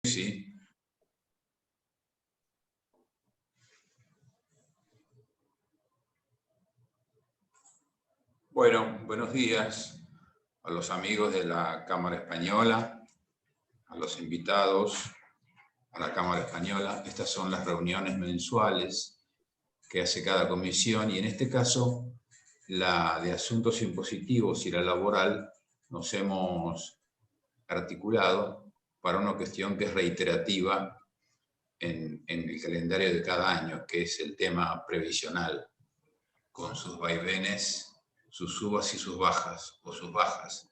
Sí. Bueno, buenos días a los amigos de la Cámara Española, a los invitados a la Cámara Española. Estas son las reuniones mensuales que hace cada comisión y en este caso la de asuntos impositivos y la laboral nos hemos articulado para una cuestión que es reiterativa en el calendario de cada año, que es el tema previsional, con sus vaivenes, sus subas y sus bajas, o sus bajas.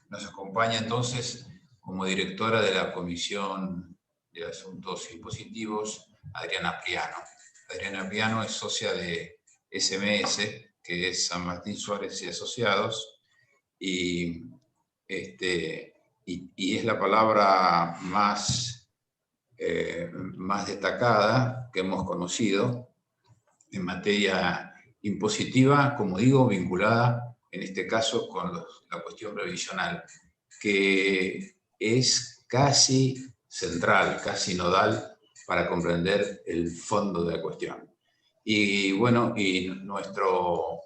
Nos acompaña entonces como directora de la Comisión de Asuntos Impositivos, Adriana Priano. Adriana Priano es socia de SMS, que es San Martín Suárez y Asociados, y es la palabra más destacada que hemos conocido en materia impositiva, como digo, vinculada en este caso con la cuestión previsional, que es casi central, casi nodal para comprender el fondo de la cuestión. Y bueno, y nuestro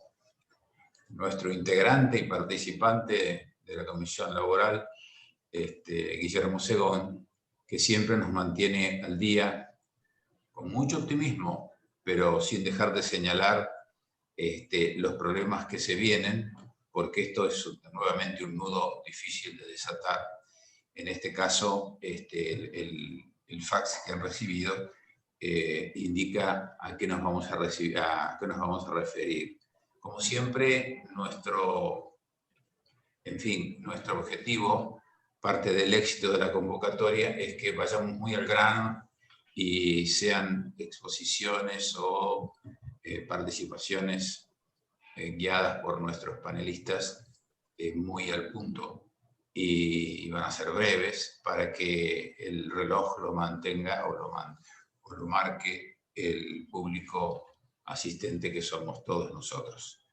integrante y participante de la Comisión Laboral, Guillermo Segón, que siempre nos mantiene al día con mucho optimismo, pero sin dejar de señalar los problemas que se vienen, porque esto es nuevamente un nudo difícil de desatar. En este caso, el fax que han recibido indica a qué nos vamos a referir. Como siempre, nuestro objetivo, parte del éxito de la convocatoria, es que vayamos muy al grano y sean exposiciones o participaciones guiadas por nuestros panelistas muy al punto, y van a ser breves para que el reloj lo mantenga o lo marque el público asistente que somos todos nosotros.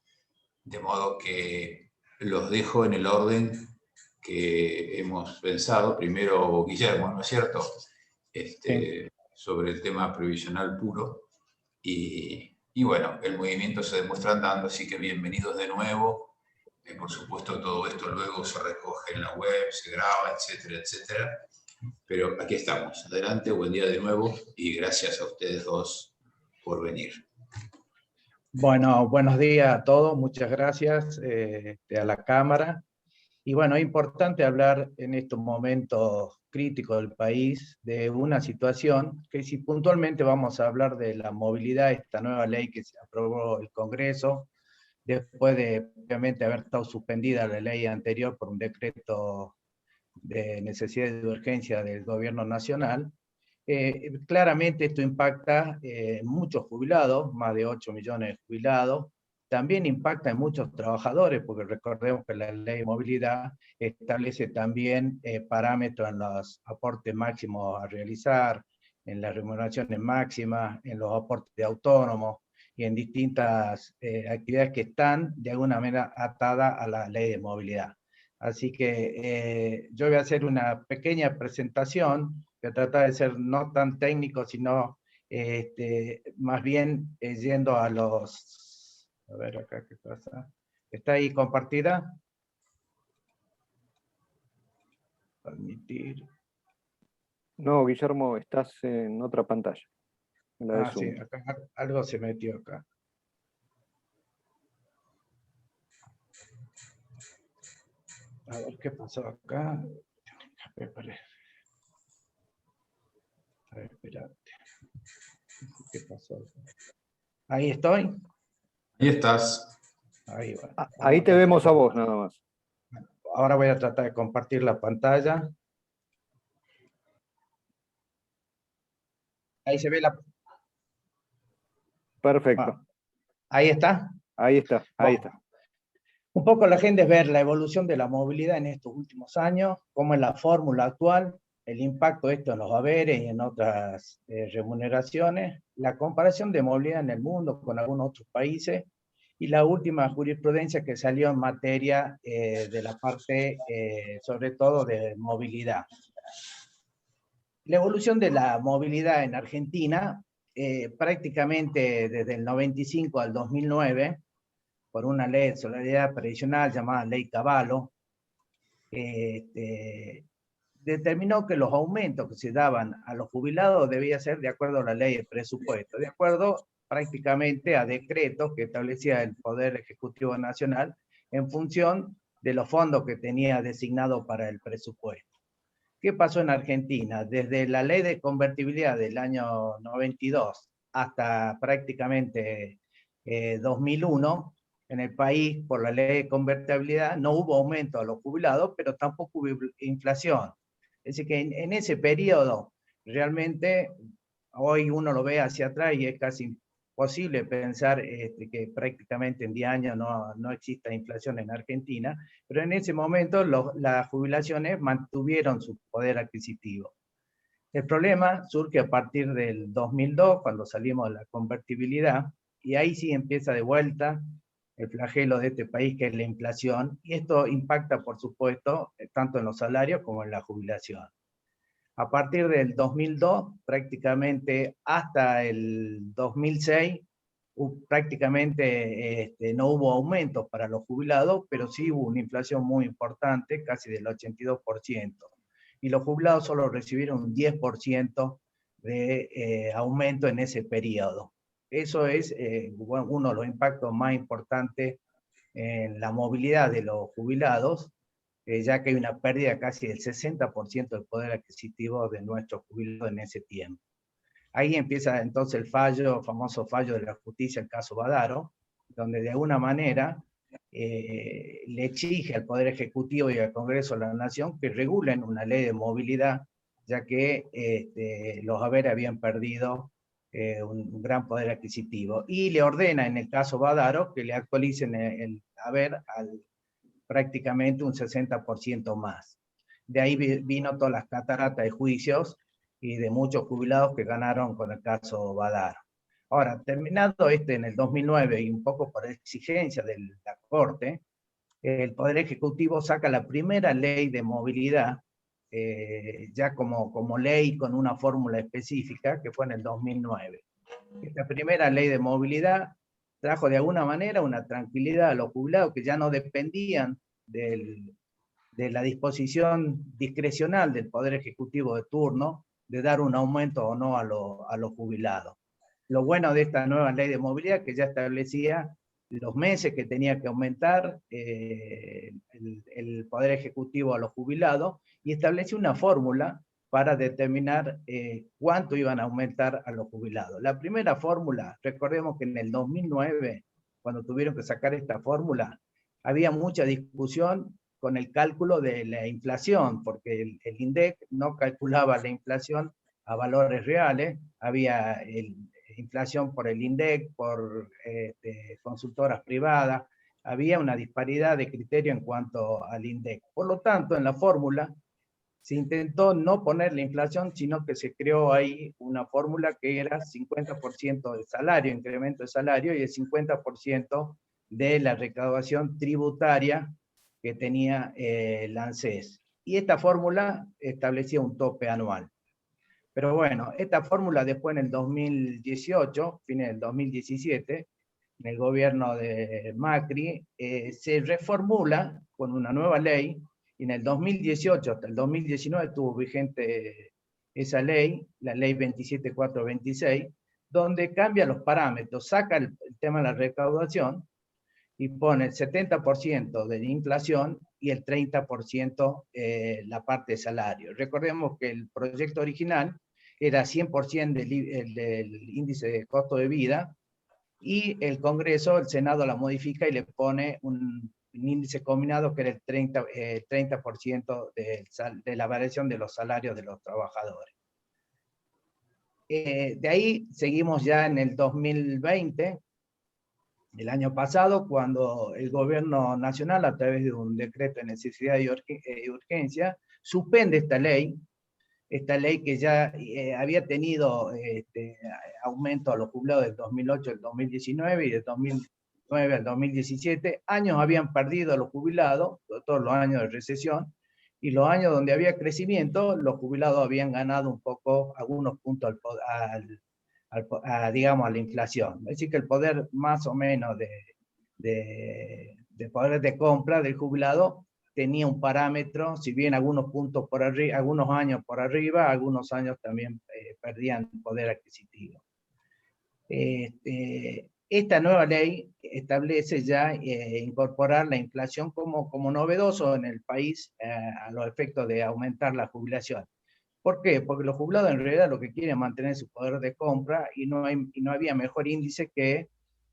De modo que los dejo en el orden que hemos pensado. Primero Guillermo, ¿no es cierto? Sí. Sobre el tema previsional puro. Y bueno, el movimiento se demuestra andando, así que bienvenidos de nuevo. Por supuesto, todo esto luego se recoge en la web, se graba, etcétera, etcétera. Pero aquí estamos. Adelante, buen día de nuevo y gracias a ustedes dos por venir. Bueno, buenos días a todos, muchas gracias a la Cámara. Y bueno, es importante hablar en estos momentos críticos del país de una situación que, si puntualmente vamos a hablar de la movilidad, esta nueva ley que se aprobó el Congreso, después de obviamente haber estado suspendida la ley anterior por un decreto de necesidad y de urgencia del gobierno nacional. Claramente esto impacta en muchos jubilados, más de 8 millones de jubilados. También impacta en muchos trabajadores, porque recordemos que la ley de movilidad establece también parámetros en los aportes máximos a realizar, en las remuneraciones máximas, en los aportes de autónomos y en distintas actividades que están de alguna manera atadas a la ley de movilidad. Así que yo voy a hacer una pequeña presentación que trata de ser no tan técnico, sino más bien yendo a los... A ver acá qué pasa. ¿Está ahí compartida? Permitir. No, Guillermo, estás en otra pantalla. En la de Zoom. Sí, acá algo se metió acá. A ver qué pasó acá. A ver, espérate. ¿Qué pasó? ¿Ahí estoy? Ahí estás. Ahí va. Ahí te vemos a vos nada más. Ahora voy a tratar de compartir la pantalla. Ahí se ve la... Perfecto. ¿Ahí está? Ahí está, ahí está. Un poco la agenda es ver la evolución de la movilidad en estos últimos años, cómo es la fórmula actual, el impacto de esto en los haberes y en otras remuneraciones, la comparación de movilidad en el mundo con algunos otros países, y la última jurisprudencia que salió en materia de la parte, sobre todo, de movilidad. La evolución de la movilidad en Argentina, prácticamente desde el 95 al 2009, por una ley de solidaridad previsional llamada Ley Cavallo, determinó que los aumentos que se daban a los jubilados debía ser de acuerdo a la ley de presupuesto, de acuerdo prácticamente a decretos que establecía el Poder Ejecutivo Nacional en función de los fondos que tenía designado para el presupuesto. ¿Qué pasó en Argentina? Desde la ley de convertibilidad del año 92 hasta prácticamente 2001, en el país, por la ley de convertibilidad, no hubo aumento a los jubilados, pero tampoco hubo inflación. Es decir, que en ese periodo, realmente, hoy uno lo ve hacia atrás y es casi imposible pensar que prácticamente en 10 años no exista inflación en Argentina, pero en ese momento las jubilaciones mantuvieron su poder adquisitivo. El problema surge a partir del 2002, cuando salimos de la convertibilidad, y ahí sí empieza de vuelta el flagelo de este país, que es la inflación, y esto impacta, por supuesto, tanto en los salarios como en la jubilación. A partir del 2002, prácticamente hasta el 2006, prácticamente no hubo aumentos para los jubilados, pero sí hubo una inflación muy importante, casi del 82%. Y los jubilados solo recibieron un 10% de aumento en ese periodo. Eso es uno de los impactos más importantes en la movilidad de los jubilados, ya que hay una pérdida casi del 60% del poder adquisitivo de nuestros jubilados en ese tiempo. Ahí empieza entonces el famoso fallo de la justicia, el caso Badaro, donde de alguna manera le exige al Poder Ejecutivo y al Congreso de la Nación que regulen una ley de movilidad, ya que los haberes habían perdido un gran poder adquisitivo. Y le ordena, en el caso Badaro, que le actualicen el haber al prácticamente un 60% más. De ahí vino todas las cataratas de juicios y de muchos jubilados que ganaron con el caso Badaro. Ahora, terminado en el 2009 y un poco por exigencia de la Corte, el Poder Ejecutivo saca la primera ley de movilidad, ya como ley con una fórmula específica, que fue en el 2009. Esta primera ley de movilidad trajo de alguna manera una tranquilidad a los jubilados que ya no dependían de la disposición discrecional del Poder Ejecutivo de turno de dar un aumento o no a los jubilados. Lo bueno de esta nueva ley de movilidad que ya establecía los meses que tenía que aumentar el Poder Ejecutivo a los jubilados y estableció una fórmula para determinar cuánto iban a aumentar a los jubilados. La primera fórmula, recordemos que en el 2009, cuando tuvieron que sacar esta fórmula, había mucha discusión con el cálculo de la inflación, porque el INDEC no calculaba la inflación a valores reales, había inflación por el INDEC, por consultoras privadas, había una disparidad de criterio en cuanto al INDEC. Por lo tanto, en la fórmula se intentó no poner la inflación, sino que se creó ahí una fórmula que era 50% del salario, incremento de salario, y el 50% de la recaudación tributaria que tenía el ANSES. Y esta fórmula establecía un tope anual. Pero bueno, esta fórmula después en el 2018, fines del 2017, en el gobierno de Macri, se reformula con una nueva ley, y en el 2018 hasta el 2019 estuvo vigente esa ley, la ley 27426, donde cambia los parámetros, saca el tema de la recaudación y pone el 70% de la inflación y el 30% la parte de salario. Recordemos que el proyecto original era 100% del índice de costo de vida, y el Congreso, el Senado la modifica y le pone un índice combinado que era el 30% de la variación de los salarios de los trabajadores. De ahí seguimos ya en el 2020, el año pasado, cuando el gobierno nacional, a través de un decreto de necesidad y urgencia, suspende esta ley que ya había tenido aumento a los jubilados del 2008 al 2019 y del 2009 al 2017. Años habían perdido a los jubilados, todos los años de recesión, y los años donde había crecimiento, los jubilados habían ganado un poco, algunos puntos digamos, a la inflación. Es decir, que el poder más o menos de poder de compra del jubilado tenía un parámetro, si bien algunos puntos por arriba, algunos años por arriba, algunos años también perdían poder adquisitivo. Esta nueva ley establece ya incorporar la inflación como novedoso en el país a los efectos de aumentar la jubilación. ¿Por qué? Porque los jubilados en realidad lo que quieren es mantener su poder de compra y no había mejor índice que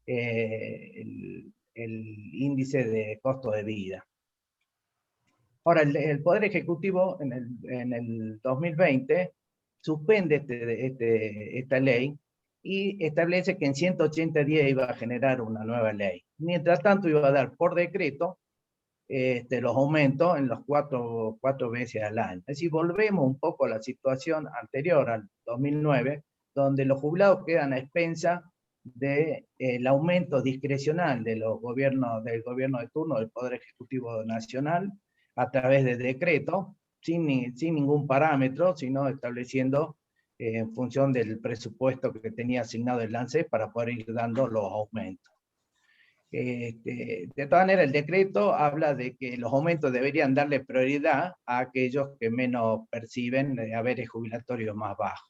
el índice de costo de vida. Ahora, el Poder Ejecutivo en el 2020 suspende esta ley y establece que en 180 días iba a generar una nueva ley. Mientras tanto, iba a dar por decreto los aumentos en los cuatro veces al año. Es decir, volvemos un poco a la situación anterior al 2009, donde los jubilados quedan a expensas del aumento discrecional del gobierno de turno del Poder Ejecutivo Nacional a través de decreto, sin ningún parámetro, sino estableciendo en función del presupuesto que tenía asignado el ANSES para poder ir dando los aumentos. De todas maneras, el decreto habla de que los aumentos deberían darle prioridad a aquellos que menos perciben haberes jubilatorios más bajos.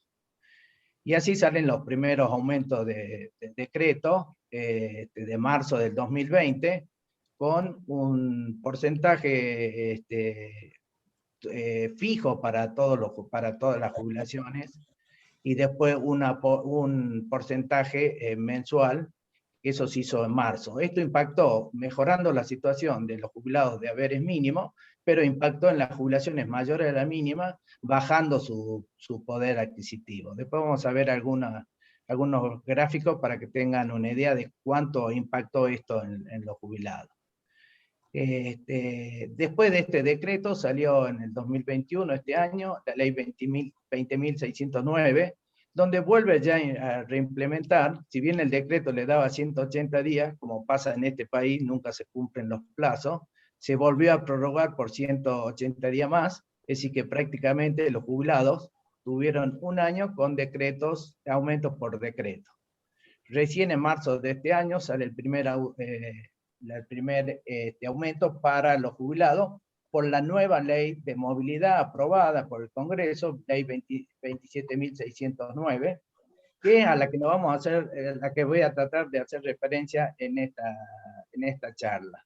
Y así salen los primeros aumentos del decreto de marzo del 2020, con un porcentaje fijo para todas las jubilaciones, y después un porcentaje mensual. Eso se hizo en marzo. Esto impactó mejorando la situación de los jubilados de haberes mínimos, pero impactó en las jubilaciones mayores de la mínima, bajando su poder adquisitivo. Después vamos a ver algunos gráficos para que tengan una idea de cuánto impactó esto en los jubilados. Después de este decreto salió en el 2021, este año, la ley 20.609, donde vuelve ya a reimplementar, si bien el decreto le daba 180 días, como pasa en este país, nunca se cumplen los plazos, se volvió a prorrogar por 180 días más, es decir que prácticamente los jubilados tuvieron un año con decretos, aumentos por decreto. Recién en marzo de este año sale el primer aumento para los jubilados por la nueva ley de movilidad aprobada por el Congreso, ley 27.609, que es a la que nos vamos a hacer, la que voy a tratar de hacer referencia en esta charla.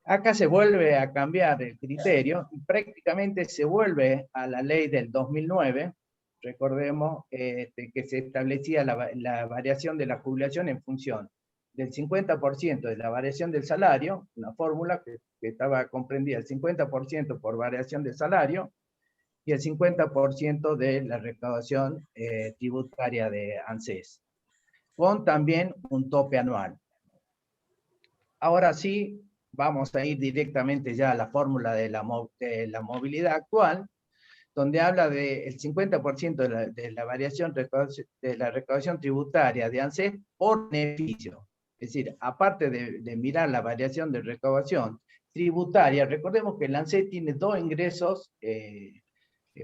Acá se vuelve a cambiar el criterio y prácticamente se vuelve a la ley del 2009. Recordemos que se establecía la variación de la jubilación en función del 50% de la variación del salario, una fórmula que estaba comprendida el 50% por variación del salario y el 50% de la recaudación tributaria de ANSES, con también un tope anual. Ahora sí, vamos a ir directamente ya a la fórmula de la movilidad actual, donde habla del 50% de la variación de la recaudación tributaria de ANSES por beneficio. Es decir, aparte de mirar la variación de recaudación tributaria, recordemos que el ANSES tiene dos ingresos,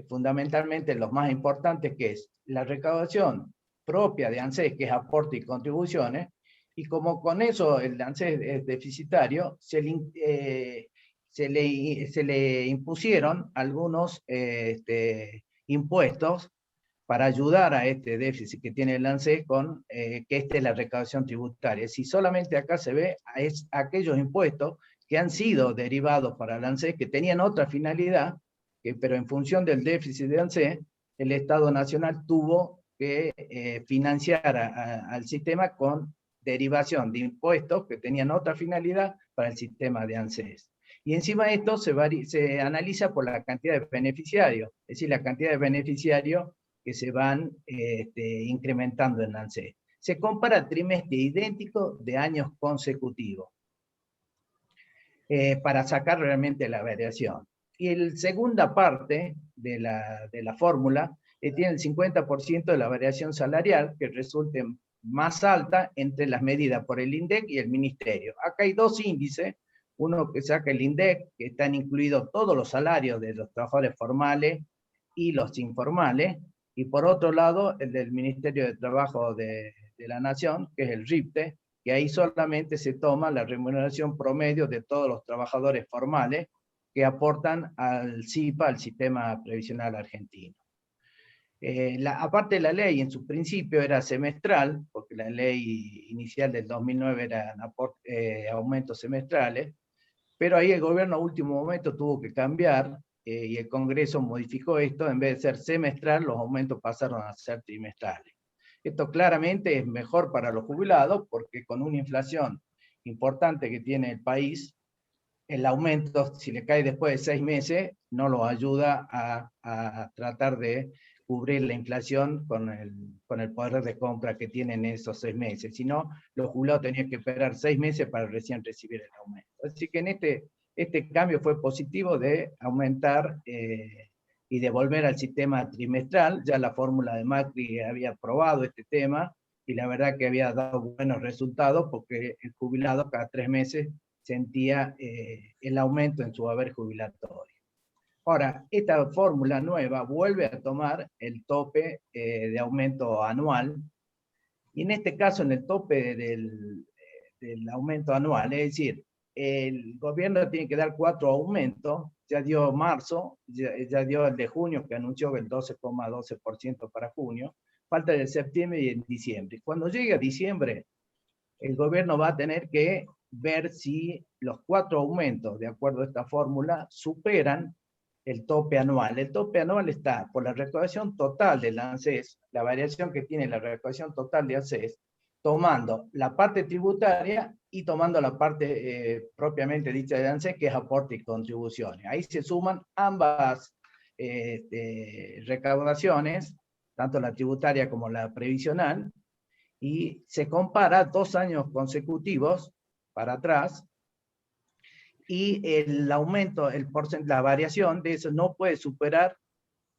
fundamentalmente los más importantes, que es la recaudación propia de ANSES, que es aporte y contribuciones, y como con eso el ANSES es deficitario, se le impusieron algunos impuestos para ayudar a este déficit que tiene el ANSES con que es la recaudación tributaria. Si solamente acá se ve aquellos impuestos que han sido derivados para el ANSES, que tenían otra finalidad, pero en función del déficit de ANSES, el Estado Nacional tuvo que financiar al sistema con derivación de impuestos que tenían otra finalidad para el sistema de ANSES. Y encima de esto se analiza por la cantidad de beneficiarios, es decir, la cantidad de beneficiarios que se van incrementando en ANSES. Se compara trimestre idéntico de años consecutivos para sacar realmente la variación. Y la segunda parte de la fórmula tiene el 50% de la variación salarial que resulte más alta entre las medidas por el INDEC y el Ministerio. Acá hay dos índices, Uno que saca el INDEC, que están incluidos todos los salarios de los trabajadores formales y los informales, y por otro lado el del Ministerio de Trabajo de la Nación, que es el RIPTE, que ahí solamente se toma la remuneración promedio de todos los trabajadores formales que aportan al SIPA, al Sistema Previsional Argentino. Aparte de la ley, en su principio era semestral, porque la ley inicial del 2009 eran aumentos semestrales, pero ahí el gobierno a último momento tuvo que cambiar, y el Congreso modificó esto, en vez de ser semestral, los aumentos pasaron a ser trimestrales. Esto claramente es mejor para los jubilados, porque con una inflación importante que tiene el país, el aumento, si le cae después de 6 meses, no lo ayuda a tratar de cubrir la inflación con el poder de compra que tienen esos 6 meses. Si no, los jubilados tenían que esperar 6 meses para recién recibir el aumento. Así que en este cambio fue positivo de aumentar y de volver al sistema trimestral. Ya la fórmula de Macri había probado este tema y la verdad que había dado buenos resultados, porque el jubilado cada 3 meses sentía el aumento en su haber jubilatorio. Ahora, esta fórmula nueva vuelve a tomar el tope de aumento anual, y en este caso en el tope del aumento anual, es decir, el gobierno tiene que dar 4 aumentos, ya dio marzo, ya dio el de junio, que anunció el 12,12% para junio, falta el de septiembre y el diciembre. Cuando llegue a diciembre, el gobierno va a tener que ver si los 4 aumentos, de acuerdo a esta fórmula, superan el tope anual. El tope anual está por la recaudación total del ANSES, la variación que tiene la recaudación total de ANSES, tomando la parte tributaria y tomando la parte propiamente dicha de ANSES, que es aporte y contribuciones. Ahí se suman ambas recaudaciones, tanto la tributaria como la previsional, y se compara 2 años consecutivos para atrás, y el aumento, la variación de eso no puede superar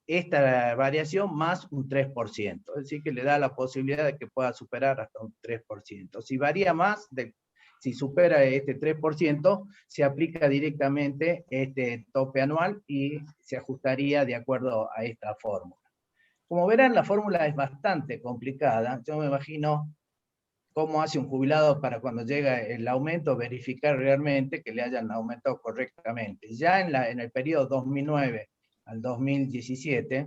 esta variación más un 3%. Es decir, que le da la posibilidad de que pueda superar hasta un 3%. Si varía más, si supera este 3%, se aplica directamente este tope anual y se ajustaría de acuerdo a esta fórmula. Como verán, la fórmula es bastante complicada. Yo me imagino cómo hace un jubilado para, cuando llega el aumento, verificar realmente que le hayan aumentado correctamente. Ya en el periodo 2009 al 2017,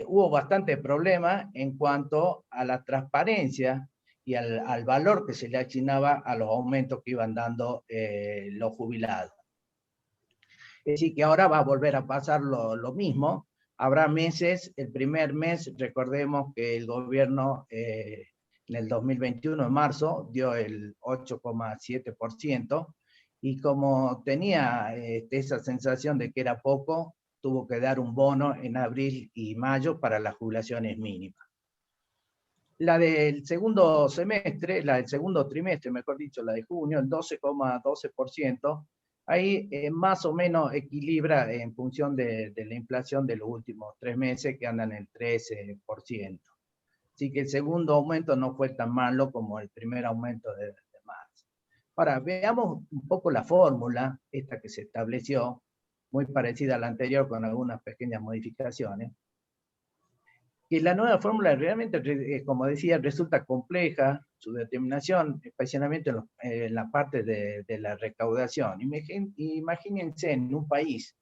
hubo bastante problema en cuanto a la transparencia y al valor que se le asignaba a los aumentos que iban dando los jubilados. Es decir, que ahora va a volver a pasar lo mismo. Habrá meses, el primer mes, recordemos que el gobierno en el 2021, en marzo, dio el 8,7%, y como tenía esa sensación de que era poco, tuvo que dar un bono en abril y mayo para las jubilaciones mínimas. La del segundo semestre, la del segundo trimestre, mejor dicho, la de junio, el 12,12%, ahí más o menos equilibra en función de la inflación de los últimos 3 meses, que andan en el 13%. Así que el segundo aumento no fue tan malo como el primer aumento de marzo. Ahora, veamos un poco la fórmula, esta que se estableció, muy parecida a la anterior con algunas pequeñas modificaciones. Y la nueva fórmula realmente, como decía, resulta compleja su determinación, especialmente en la parte de la recaudación. Imagínense en un país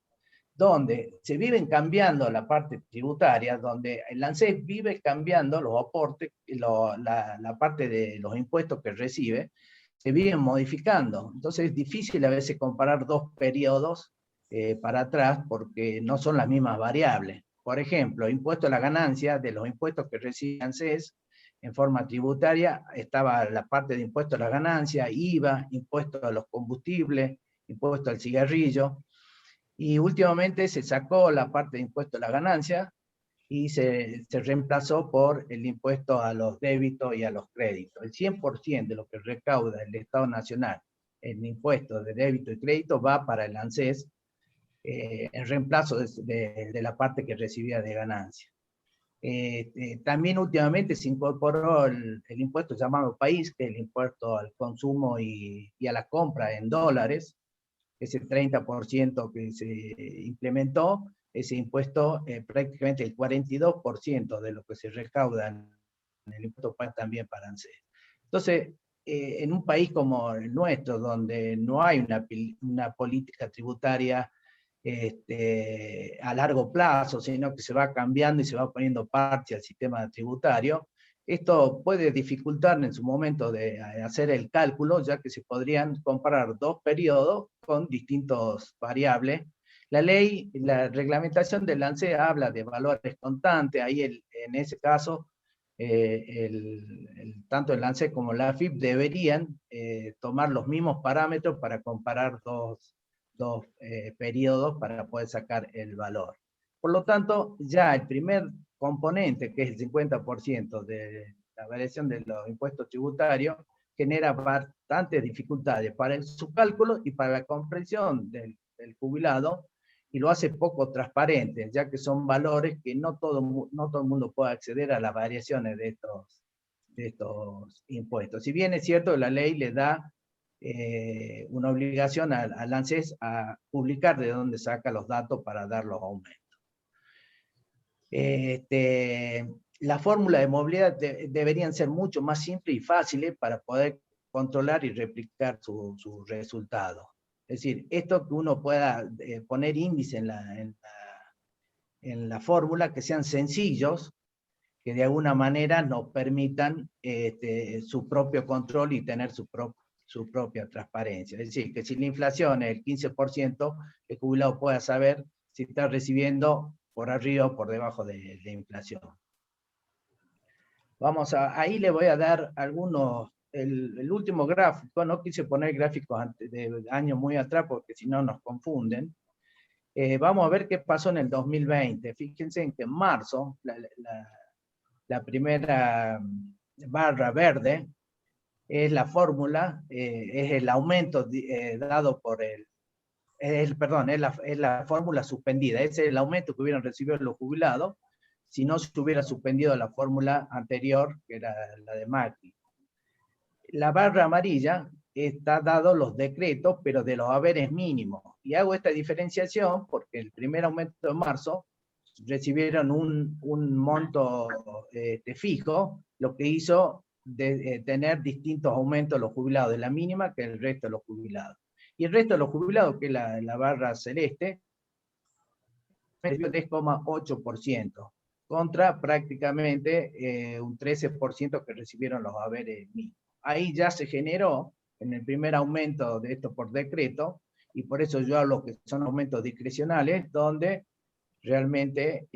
donde se viven cambiando la parte tributaria, donde el ANSES vive cambiando los aportes, la parte de los impuestos que recibe, se viven modificando. Entonces es difícil a veces comparar 2 periodos para atrás, porque no son las mismas variables. Por ejemplo, impuesto a la ganancia, de los impuestos que recibe ANSES en forma tributaria, estaba la parte de impuesto a la ganancia, IVA, impuesto a los combustibles, impuesto al cigarrillo, y últimamente se sacó la parte de impuesto a la ganancia y se reemplazó por el impuesto a los débitos y a los créditos. El 100% de lo que recauda el Estado Nacional en impuestos de débito y crédito va para el ANSES, en reemplazo de la parte que recibía de ganancia. También últimamente se incorporó el impuesto llamado país, que es el impuesto al consumo y a la compra en dólares, ese 30% que se implementó, ese impuesto, prácticamente el 42% de lo que se recauda en el impuesto paga también para ANSES. Entonces, en un país como el nuestro, donde no hay una política tributaria a largo plazo, sino que se va cambiando y se va poniendo parche al sistema tributario, esto puede dificultar en su momento de hacer el cálculo, ya que se podrían comparar dos periodos con distintas variables. La ley, la reglamentación del ANSES habla de valores constantes, ahí en ese caso, tanto el ANSES como la AFIP deberían tomar los mismos parámetros para comparar dos periodos para poder sacar el valor. Por lo tanto, ya el primer componente, que es el 50% de la variación de los impuestos tributarios, genera bastantes dificultades para su cálculo y para la comprensión del jubilado, y lo hace poco transparente, ya que son valores que no todo el mundo puede acceder a las variaciones de estos impuestos. Si bien es cierto, la ley le da una obligación al ANSES a publicar de dónde saca los datos para dar los aumentos. La fórmula de movilidad deberían ser mucho más simples y fáciles para poder controlar y replicar su resultado. Es decir, esto que uno pueda poner índice en la fórmula, que sean sencillos, que de alguna manera nos permitan su propio control y tener su propia transparencia. Es decir, que si la inflación es el 15%, el jubilado pueda saber si está recibiendo por arriba o por debajo de inflación. Ahí le voy a dar algunos, el último gráfico, no quise poner gráficos de años muy atrás porque si no nos confunden. Vamos a ver qué pasó en el 2020. Fíjense en que en marzo, la primera barra verde es la fórmula, es el aumento dado por perdón, es la fórmula suspendida, ese es el aumento que hubieran recibido los jubilados si no se hubiera suspendido la fórmula anterior, que era la de Macri. La barra amarilla está dado los decretos, pero de los haberes mínimos. Y hago esta diferenciación porque el primer aumento de marzo recibieron un monto fijo, lo que hizo tener distintos aumentos los jubilados, de la mínima que el resto de los jubilados. Y el resto de los jubilados, que es la barra celeste, recibió 3,8%, contra prácticamente un 13% que recibieron los haberes mínimos. Ahí ya se generó, en el primer aumento de esto por decreto, y por eso yo hablo que son aumentos discrecionales, donde realmente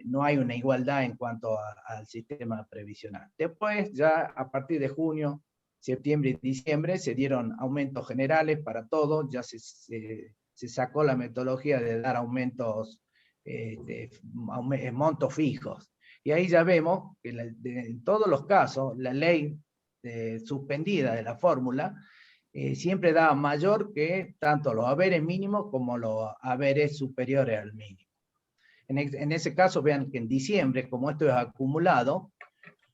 no hay una igualdad en cuanto al sistema previsional. Después, ya a partir de junio, septiembre y diciembre, se dieron aumentos generales para todos, ya se sacó la metodología de dar aumentos, montos fijos. Y ahí ya vemos que en todos los casos, la ley suspendida de la fórmula siempre daba mayor que tanto los haberes mínimos como los haberes superiores al mínimo. En ese caso, vean que en diciembre, como esto es acumulado,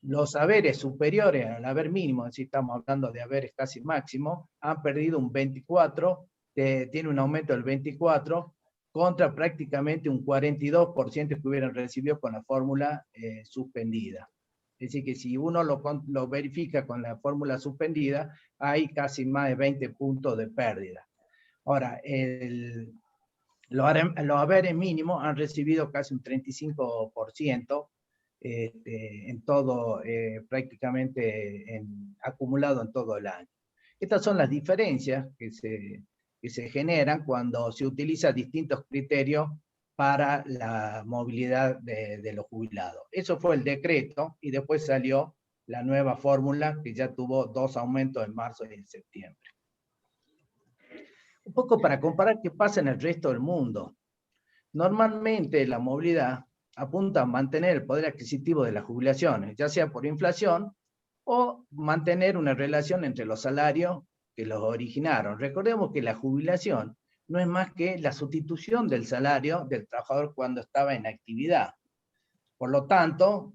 los haberes superiores al haber mínimo, es decir, estamos hablando de haberes casi máximos, han perdido un 24, tiene un aumento del 24, contra prácticamente un 42% que hubieran recibido con la fórmula suspendida. Es decir, que si uno lo verifica con la fórmula suspendida, hay casi más de 20 puntos de pérdida. Ahora, los haberes mínimos han recibido casi un 35% en todo, prácticamente acumulado en todo el año. Estas son las diferencias que se generan cuando se utilizan distintos criterios para la movilidad de los jubilados. Eso fue el decreto, y después salió la nueva fórmula, que ya tuvo 2 aumentos en marzo y en septiembre. Un poco para comparar qué pasa en el resto del mundo. Normalmente la movilidad apunta a mantener el poder adquisitivo de las jubilaciones, ya sea por inflación o mantener una relación entre los salarios que los originaron. Recordemos que la jubilación no es más que la sustitución del salario del trabajador cuando estaba en actividad. Por lo tanto,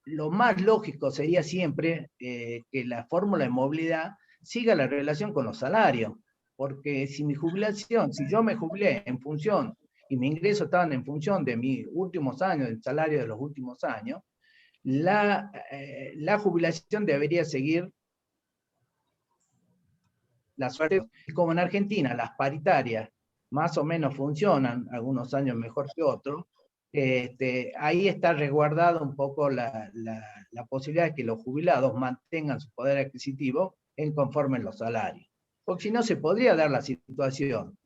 lo más lógico sería siempre que la fórmula de movilidad siga la relación con los salarios. porque si mi jubilación, si yo me jubilé en función, y mi ingreso estaban en función de mis últimos años, del salario de los últimos años, la jubilación debería seguir la suerte. Como en Argentina las paritarias más o menos funcionan, algunos años mejor que otros, ahí está resguardada un poco la posibilidad de que los jubilados mantengan su poder adquisitivo en conforme los salarios. Porque si no, se podría dar la situación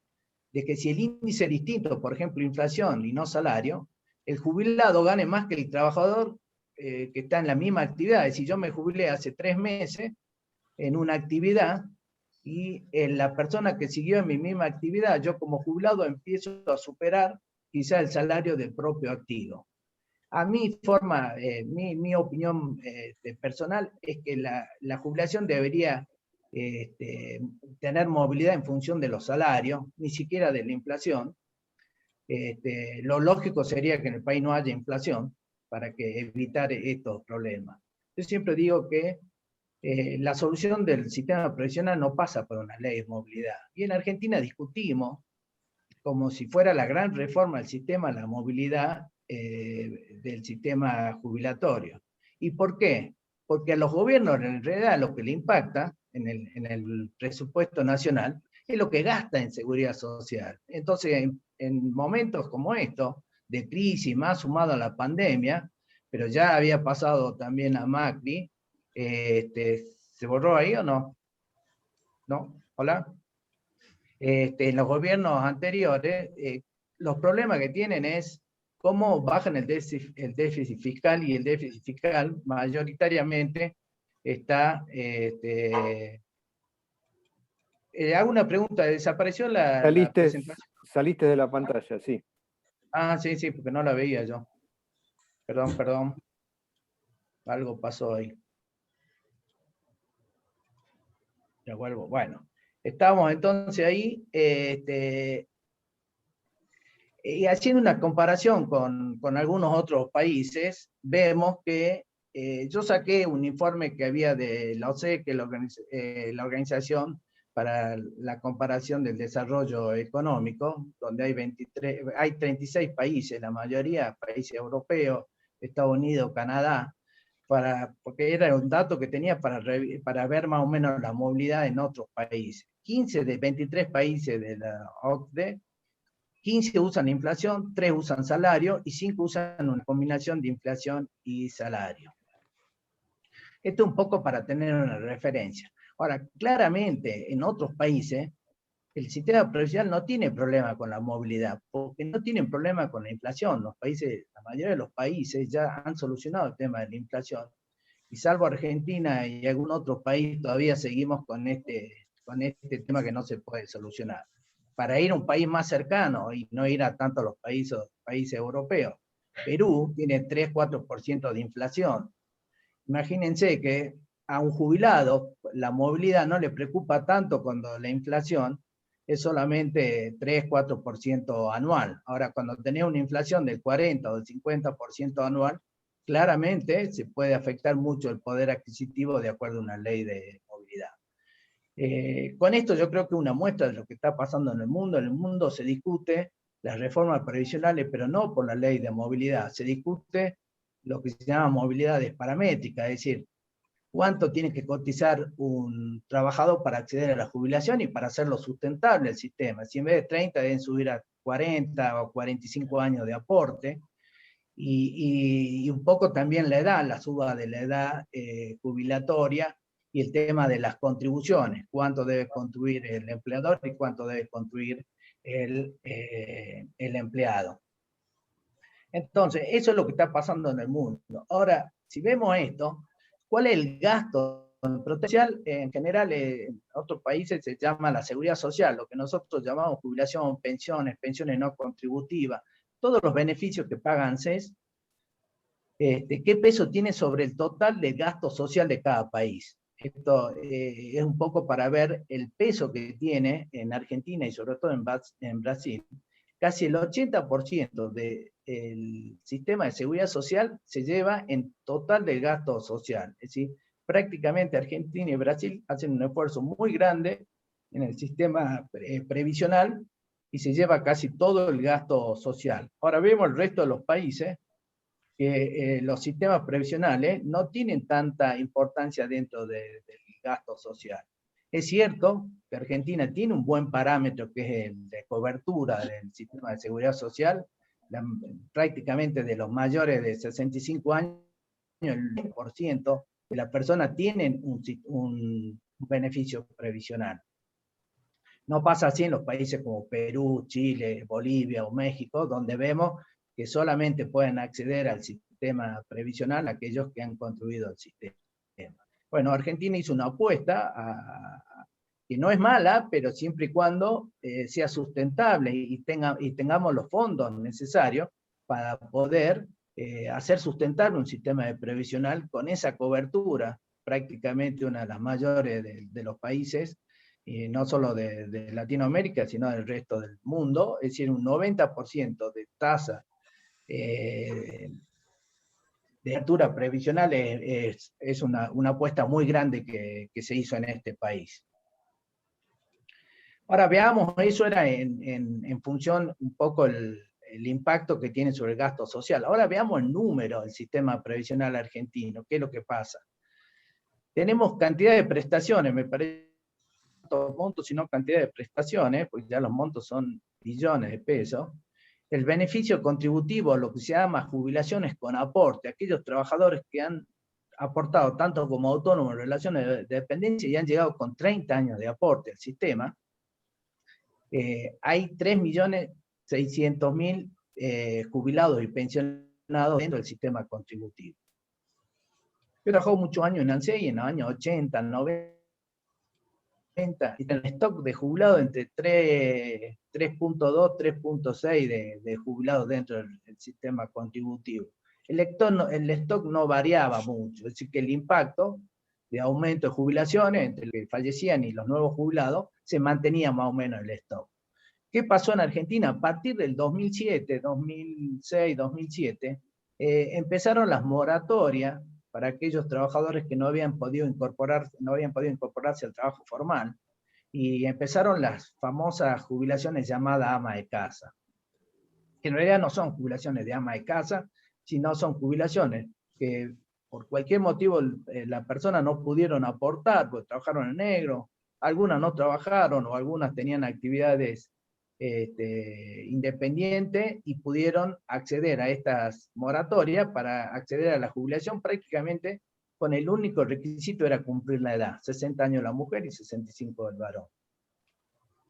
de que si el índice es distinto, por ejemplo, inflación y no salario, el jubilado gane más que el trabajador que está en la misma actividad. Es decir, yo me jubilé hace 3 meses en una actividad y la persona que siguió en mi misma actividad, yo como jubilado empiezo a superar quizá el salario del propio activo. A mi forma, mi opinión personal es que la jubilación debería tener movilidad en función de los salarios, ni siquiera de la inflación. Lo lógico sería que en el país no haya inflación para que evitar estos problemas. Yo siempre digo que la solución del sistema previsional no pasa por una ley de movilidad. Y en Argentina discutimos, como si fuera la gran reforma del sistema, la movilidad del sistema jubilatorio. ¿Y por qué? Porque a los gobiernos en realidad lo que le impacta en el presupuesto nacional es lo que gasta en seguridad social. Entonces, en momentos como estos, de crisis, más sumado a la pandemia, pero ya había pasado también a Macri, ¿se borró ahí o no? ¿No? ¿Hola? En los gobiernos anteriores, los problemas que tienen es cómo bajan el déficit fiscal, y el déficit fiscal mayoritariamente está... hago una pregunta, ¿desapareció la presentación? Saliste de la pantalla, sí. Ah, sí, sí, porque no la veía yo. Perdón. Algo pasó ahí. Ya vuelvo. Bueno, estamos entonces ahí, y haciendo una comparación con algunos otros países, vemos que yo saqué un informe que había de la OCDE, que es la Organización para la Comparación del Desarrollo Económico, donde hay 36 países, la mayoría países europeos, Estados Unidos, Canadá, porque era un dato que tenía para ver más o menos la movilidad en otros países. 15 de 23 países de la OCDE, 15 usan inflación, 3 usan salario y 5 usan una combinación de inflación y salario. Esto un poco para tener una referencia. Ahora, claramente en otros países el sistema previsional no tiene problema con la movilidad, porque no tienen problema con la inflación. La mayoría de los países ya han solucionado el tema de la inflación. Y salvo Argentina y algún otro país, todavía seguimos con este tema que no se puede solucionar. Para ir a un país más cercano y no ir a tanto a los países europeos, Perú tiene 3-4% de inflación. Imagínense que a un jubilado la movilidad no le preocupa tanto cuando la inflación es solamente 3-4% anual. Ahora, cuando tenés una inflación del 40 o del 50% anual, claramente se puede afectar mucho el poder adquisitivo de acuerdo a una ley de movilidad. Con esto yo creo que una muestra de lo que está pasando en el mundo. En el mundo se discute las reformas previsionales, pero no por la ley de movilidad. Se discute lo que se llama movilidad desparamétrica, es decir, cuánto tiene que cotizar un trabajador para acceder a la jubilación y para hacerlo sustentable el sistema. Si en vez de 30 deben subir a 40 o 45 años de aporte, y un poco también la edad, la suba de la edad jubilatoria, y el tema de las contribuciones, cuánto debe contribuir el empleador y cuánto debe contribuir el empleado. Entonces, eso es lo que está pasando en el mundo. Ahora, si vemos esto, ¿cuál es el gasto en protección social? En general, en otros países se llama la seguridad social, lo que nosotros llamamos jubilación, pensiones no contributivas, todos los beneficios que paga ANSES, ¿qué peso tiene sobre el total de gasto social de cada país? Esto es un poco para ver el peso que tiene en Argentina y sobre todo en Brasil. Casi el 80% del sistema de seguridad social se lleva en total del gasto social. Es decir, prácticamente Argentina y Brasil hacen un esfuerzo muy grande en el sistema previsional y se lleva casi todo el gasto social. Ahora vemos el resto de los países que los sistemas previsionales no tienen tanta importancia dentro del gasto social. Es cierto que Argentina tiene un buen parámetro que es el de cobertura del sistema de seguridad social, prácticamente de los mayores de 65 años, el 10% de las personas tienen un beneficio previsional. No pasa así en los países como Perú, Chile, Bolivia o México, donde vemos que solamente pueden acceder al sistema previsional aquellos que han construido el sistema. Bueno, Argentina hizo una apuesta que no es mala, pero siempre y cuando sea sustentable y tengamos los fondos necesarios para poder hacer sustentable un sistema de previsional con esa cobertura, prácticamente una de las mayores de los países, y no solo de Latinoamérica, sino del resto del mundo, es decir, un 90% de tasa de cobertura previsional es una apuesta muy grande que se hizo en este país. Ahora veamos, eso era en función un poco el impacto que tiene sobre el gasto social. Ahora veamos el número del sistema previsional argentino, qué es lo que pasa. Tenemos cantidad de prestaciones, me parece, no montos, sino cantidad de prestaciones, porque ya los montos son billones de pesos. El beneficio contributivo, lo que se llama jubilaciones con aporte, aquellos trabajadores que han aportado tanto como autónomos en relaciones de dependencia y han llegado con 30 años de aporte al sistema, hay 3.600.000 jubilados y pensionados dentro del sistema contributivo. Yo trabajé muchos años en ANSES y en los años 80, 90, y el stock de jubilados entre 3.2, 3.6 de jubilados dentro del sistema contributivo. El stock no variaba mucho, es decir, que el impacto de aumento de jubilaciones entre los que fallecían y los nuevos jubilados se mantenía más o menos el stock. ¿Qué pasó en Argentina? A partir del 2007, 2006, 2007, empezaron las moratorias para aquellos trabajadores que no habían podido incorporarse al trabajo formal, y empezaron las famosas jubilaciones llamadas ama de casa, que en realidad no son jubilaciones de ama de casa, sino son jubilaciones que por cualquier motivo la persona no pudieron aportar, porque trabajaron en negro, algunas no trabajaron o algunas tenían actividades independientes y pudieron acceder a estas moratorias para acceder a la jubilación prácticamente con el único requisito era cumplir la edad, 60 años la mujer y 65 el varón.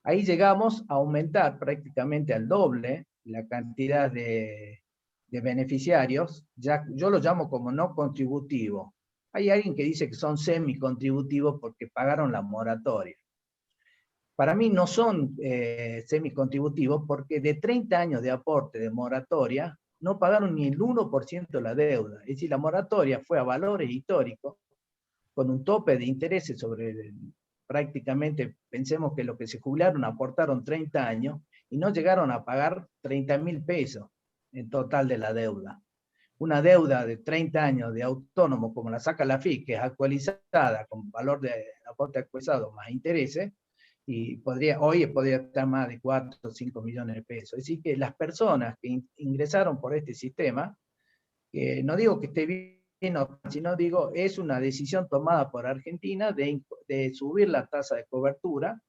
Ahí llegamos a aumentar prácticamente al doble la cantidad de beneficiarios, ya, yo lo llamo como no contributivo. Hay alguien que dice que son semi-contributivos porque pagaron la moratoria. Para mí no son semi-contributivos porque de 30 años de aporte de moratoria no pagaron ni el 1% de la deuda. Es decir, la moratoria fue a valores históricos con un tope de intereses sobre prácticamente, pensemos que los que se jubilaron aportaron 30 años y no llegaron a pagar 30.000 pesos en total de la deuda. Una deuda de 30 años de autónomo, como la saca la FIC, que es actualizada con valor de aporte actualizado más intereses, y hoy podría estar más de 4 o 5 millones de pesos. Es decir, que las personas que ingresaron por este sistema, no digo que esté bien, sino digo, es una decisión tomada por Argentina de subir la tasa de cobertura.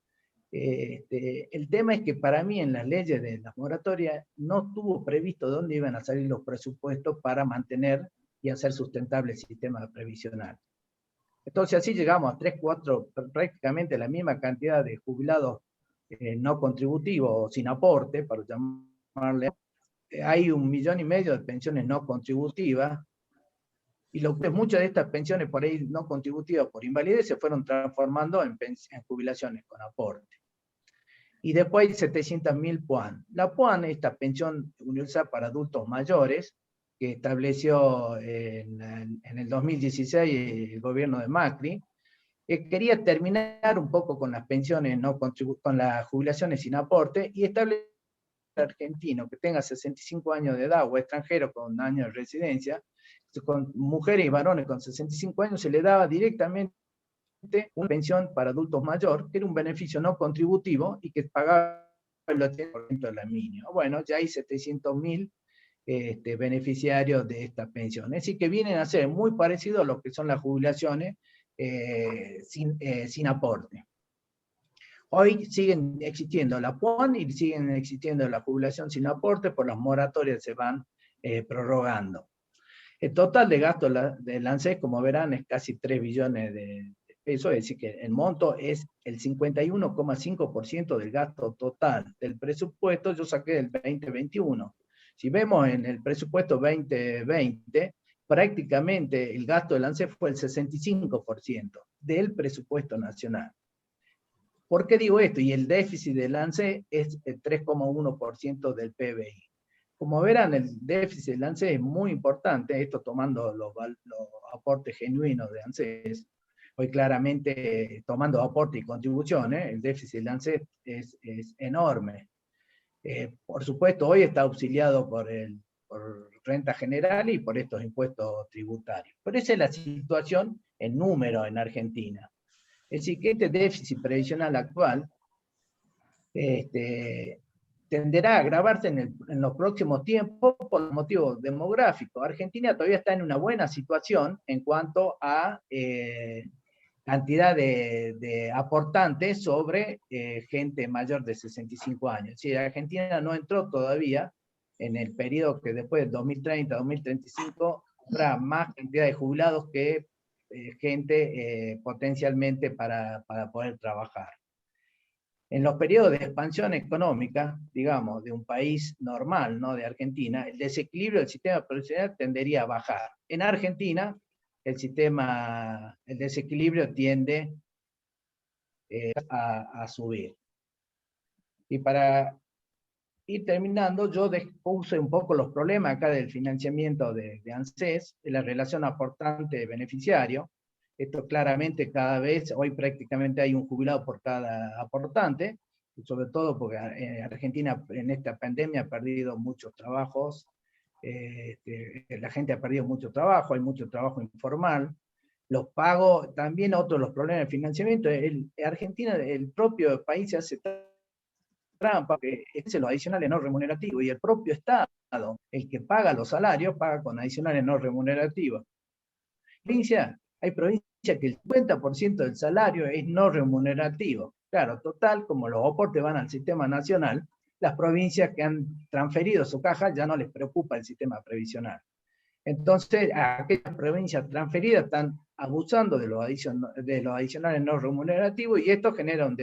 El tema es que para mí en las leyes de las moratorias no estuvo previsto dónde iban a salir los presupuestos para mantener y hacer sustentable el sistema previsional. Entonces así llegamos a 3, 4, prácticamente la misma cantidad de jubilados no contributivos, sin aporte, para llamarle. Hay 1,5 millones de pensiones no contributivas, y muchas de estas pensiones por ahí no contributivas por invalidez se fueron transformando en jubilaciones con aporte. Y después hay 700.000 PUAN. La PUAN, esta pensión universal para adultos mayores, que estableció en el 2016 el gobierno de Macri, quería terminar un poco con las pensiones con las jubilaciones sin aporte y establecer un argentino que tenga 65 años de edad o extranjero con años de residencia, con mujeres y varones con 65 años se le daba directamente una pensión para adultos mayores, que era un beneficio no contributivo y que pagaba el 80% de la mínima. Bueno, ya hay 700.000 beneficiarios de esta pensión. Es decir, que vienen a ser muy parecidos a lo que son las jubilaciones sin aporte. Hoy siguen existiendo la PUAN y siguen existiendo la jubilación sin aporte, por las moratorias se van prorrogando. El total de gasto del ANSES, como verán, es casi 3 billones de pesos, es decir, que el monto es el 51,5% del gasto total del presupuesto. Yo saqué del 2021. Si vemos en el presupuesto 2020, prácticamente el gasto del ANSES fue el 65% del presupuesto nacional. ¿Por qué digo esto? Y el déficit del ANSES es el 3,1% del PBI. Como verán, el déficit del ANSES es muy importante, esto tomando los aportes genuinos de ANSES. Hoy claramente, tomando aportes y contribuciones, el déficit del ANSES es enorme. Por supuesto, hoy está auxiliado por renta general y por estos impuestos tributarios. Pero esa es la situación en número en Argentina. Es decir, que este déficit previsional actual tenderá a agravarse en los próximos tiempos por motivos demográficos. Argentina todavía está en una buena situación en cuanto a cantidad de aportantes sobre gente mayor de 65 años. Es decir, Argentina no entró todavía en el periodo que después del 2030-2035 habrá más cantidad de jubilados que gente potencialmente para poder trabajar. En los periodos de expansión económica, digamos, de un país normal, no de Argentina, el desequilibrio del sistema previsional tendería a bajar. En Argentina, el desequilibrio tiende a subir. Y para ir terminando, yo puse un poco los problemas acá del financiamiento de ANSES, de la relación aportante-beneficiario. Esto claramente cada vez, hoy prácticamente hay un jubilado por cada aportante, sobre todo porque Argentina en esta pandemia ha perdido muchos trabajos, la gente ha perdido mucho trabajo, hay mucho trabajo informal, los pagos, también otro de los problemas de financiamiento, Argentina, el propio país se hace trampa, que es los adicionales no remunerativos, y el propio Estado, el que paga los salarios, paga con adicionales no remunerativos. Hay provincias que el 50% del salario es no remunerativo. Claro, total, como los aportes van al sistema nacional, las provincias que han transferido su caja ya no les preocupa el sistema previsional. Entonces, aquellas provincias transferidas están abusando de los adicionales no remunerativos y esto genera un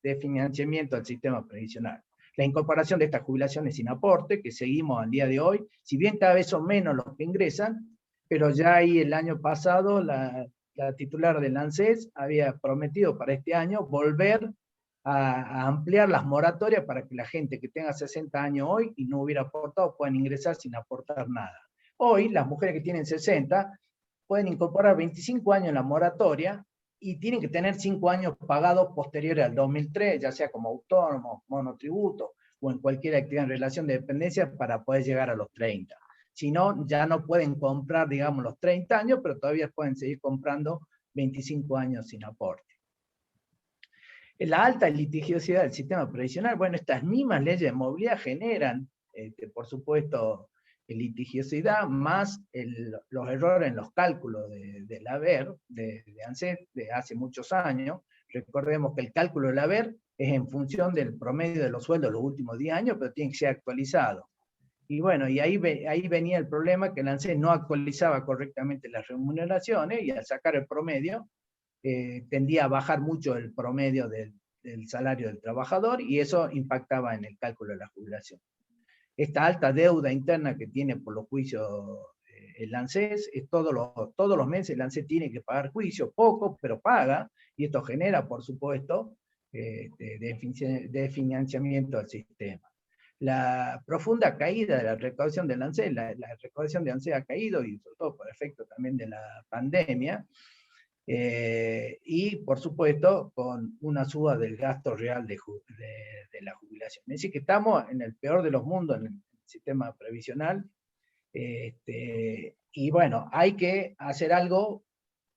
desfinanciamiento del sistema previsional. La incorporación de estas jubilaciones sin aporte, que seguimos al día de hoy, si bien cada vez son menos los que ingresan, pero ya ahí el año pasado la titular del ANSES había prometido para este año volver a ampliar las moratorias para que la gente que tenga 60 años hoy y no hubiera aportado puedan ingresar sin aportar nada. Hoy las mujeres que tienen 60 pueden incorporar 25 años en la moratoria y tienen que tener 5 años pagados posteriores al 2003, ya sea como autónomos, monotributo o en cualquier actividad en relación de dependencia para poder llegar a los 30. Si no, ya no pueden comprar, digamos, los 30 años, pero todavía pueden seguir comprando 25 años sin aporte. La alta litigiosidad del sistema previsional, bueno, estas mismas leyes de movilidad generan, por supuesto, litigiosidad, más los errores en los cálculos del haber, de ANSES, de hace muchos años. Recordemos que el cálculo del haber es en función del promedio de los sueldos de los últimos 10 años, pero tiene que ser actualizado. Y bueno, y ahí venía el problema, que el ANSES no actualizaba correctamente las remuneraciones, y al sacar el promedio, tendía a bajar mucho el promedio del salario del trabajador, y eso impactaba en el cálculo de la jubilación. Esta alta deuda interna que tiene por los juicios el ANSES, es todos los meses el ANSES tiene que pagar juicios, poco, pero paga, y esto genera, por supuesto, de financiamiento del sistema. La profunda caída de la recaudación del ANSES, la recaudación de ANSES ha caído, y sobre todo por efecto también de la pandemia, y por supuesto con una suba del gasto real de la jubilación. Es decir, que estamos en el peor de los mundos en el sistema previsional, y bueno, hay que hacer algo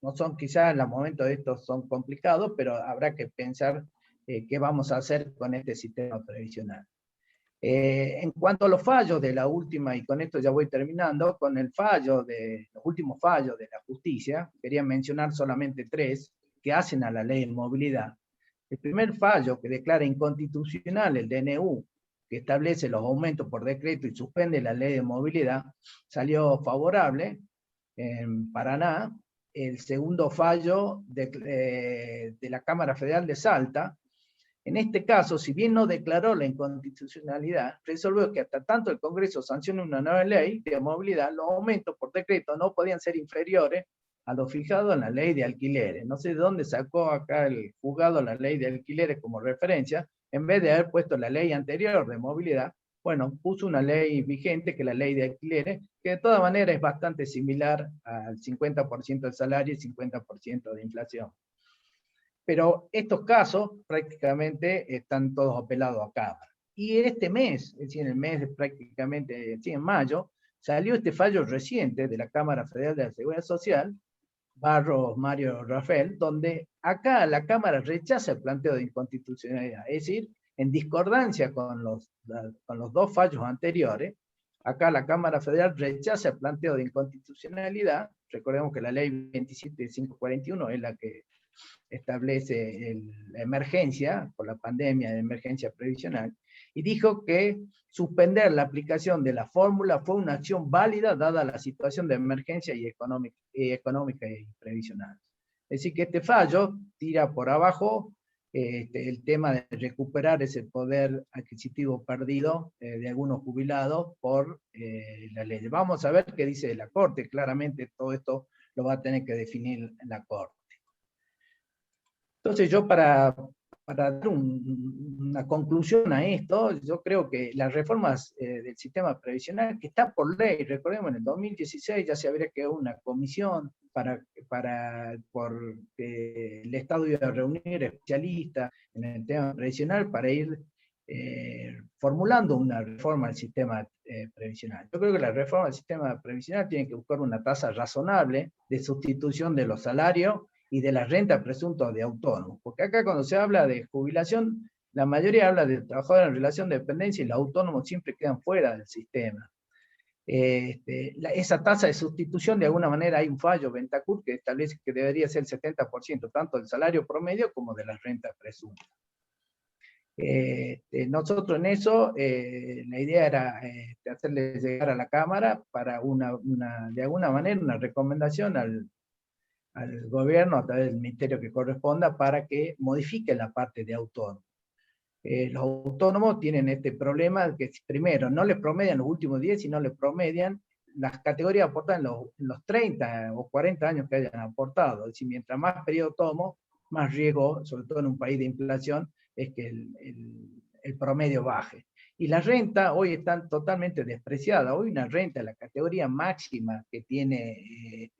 no son quizás en los momentos de estos son complicados, pero habrá que pensar qué vamos a hacer con este sistema previsional. En cuanto a los fallos de la última, y con esto ya voy terminando, con el fallo los últimos fallos de la justicia, quería mencionar solamente 3 que hacen a la ley de movilidad. El primer fallo que declara inconstitucional el DNU, que establece los aumentos por decreto y suspende la ley de movilidad, salió favorable en Paraná. El segundo fallo de la Cámara Federal de Salta, en este caso, si bien no declaró la inconstitucionalidad, resolvió que hasta tanto el Congreso sancione una nueva ley de movilidad, los aumentos por decreto no podían ser inferiores a lo fijado en la ley de alquileres. No sé de dónde sacó acá el juzgado la ley de alquileres como referencia, en vez de haber puesto la ley anterior de movilidad, bueno, puso una ley vigente que es la ley de alquileres, que de todas maneras es bastante similar al 50% del salario y 50% de inflación. Pero estos casos prácticamente están todos apelados a Cámara. Y este mes, es decir, en el mes de prácticamente, sí, en mayo, salió este fallo reciente de la Cámara Federal de la Seguridad Social, Barros Mario Rafael, donde acá la Cámara rechaza el planteo de inconstitucionalidad, es decir, en discordancia con los 2 fallos anteriores, acá la Cámara Federal rechaza el planteo de inconstitucionalidad. Recordemos que la ley 27541 es la que establece la emergencia por la pandemia, de emergencia previsional, y dijo que suspender la aplicación de la fórmula fue una acción válida dada la situación de emergencia y económica y previsional. Es decir, que este fallo tira por abajo el tema de recuperar ese poder adquisitivo perdido de algunos jubilados por la ley. Vamos a ver qué dice la Corte. Claramente todo esto lo va a tener que definir la Corte. Entonces yo para dar una conclusión a esto, yo creo que las reformas del sistema previsional, que está por ley, recordemos en el 2016 ya se habría creado una comisión el Estado iba a reunir especialistas en el tema previsional para ir formulando una reforma del sistema previsional. Yo creo que la reforma del sistema previsional tiene que buscar una tasa razonable de sustitución de los salarios y de la renta presunta de autónomos. Porque acá cuando se habla de jubilación, la mayoría habla de trabajadores en relación de dependencia y los autónomos siempre quedan fuera del sistema. Esa tasa de sustitución, de alguna manera hay un fallo, Ventacur, que establece que debería ser el 70%, tanto del salario promedio como de las rentas presuntas. Nosotros en eso, la idea era hacerle llegar a la Cámara para de alguna manera una recomendación al gobierno a través del ministerio que corresponda para que modifique la parte de autónomos. Los autónomos tienen este problema que primero no les promedian los últimos 10, sino les promedian las categorías aportadas en los 30 o 40 años que hayan aportado. Es decir, mientras más periodo tomo, más riesgo, sobre todo en un país de inflación, es que el promedio baje. Y las rentas hoy están totalmente despreciadas. Hoy una renta, la categoría máxima que tiene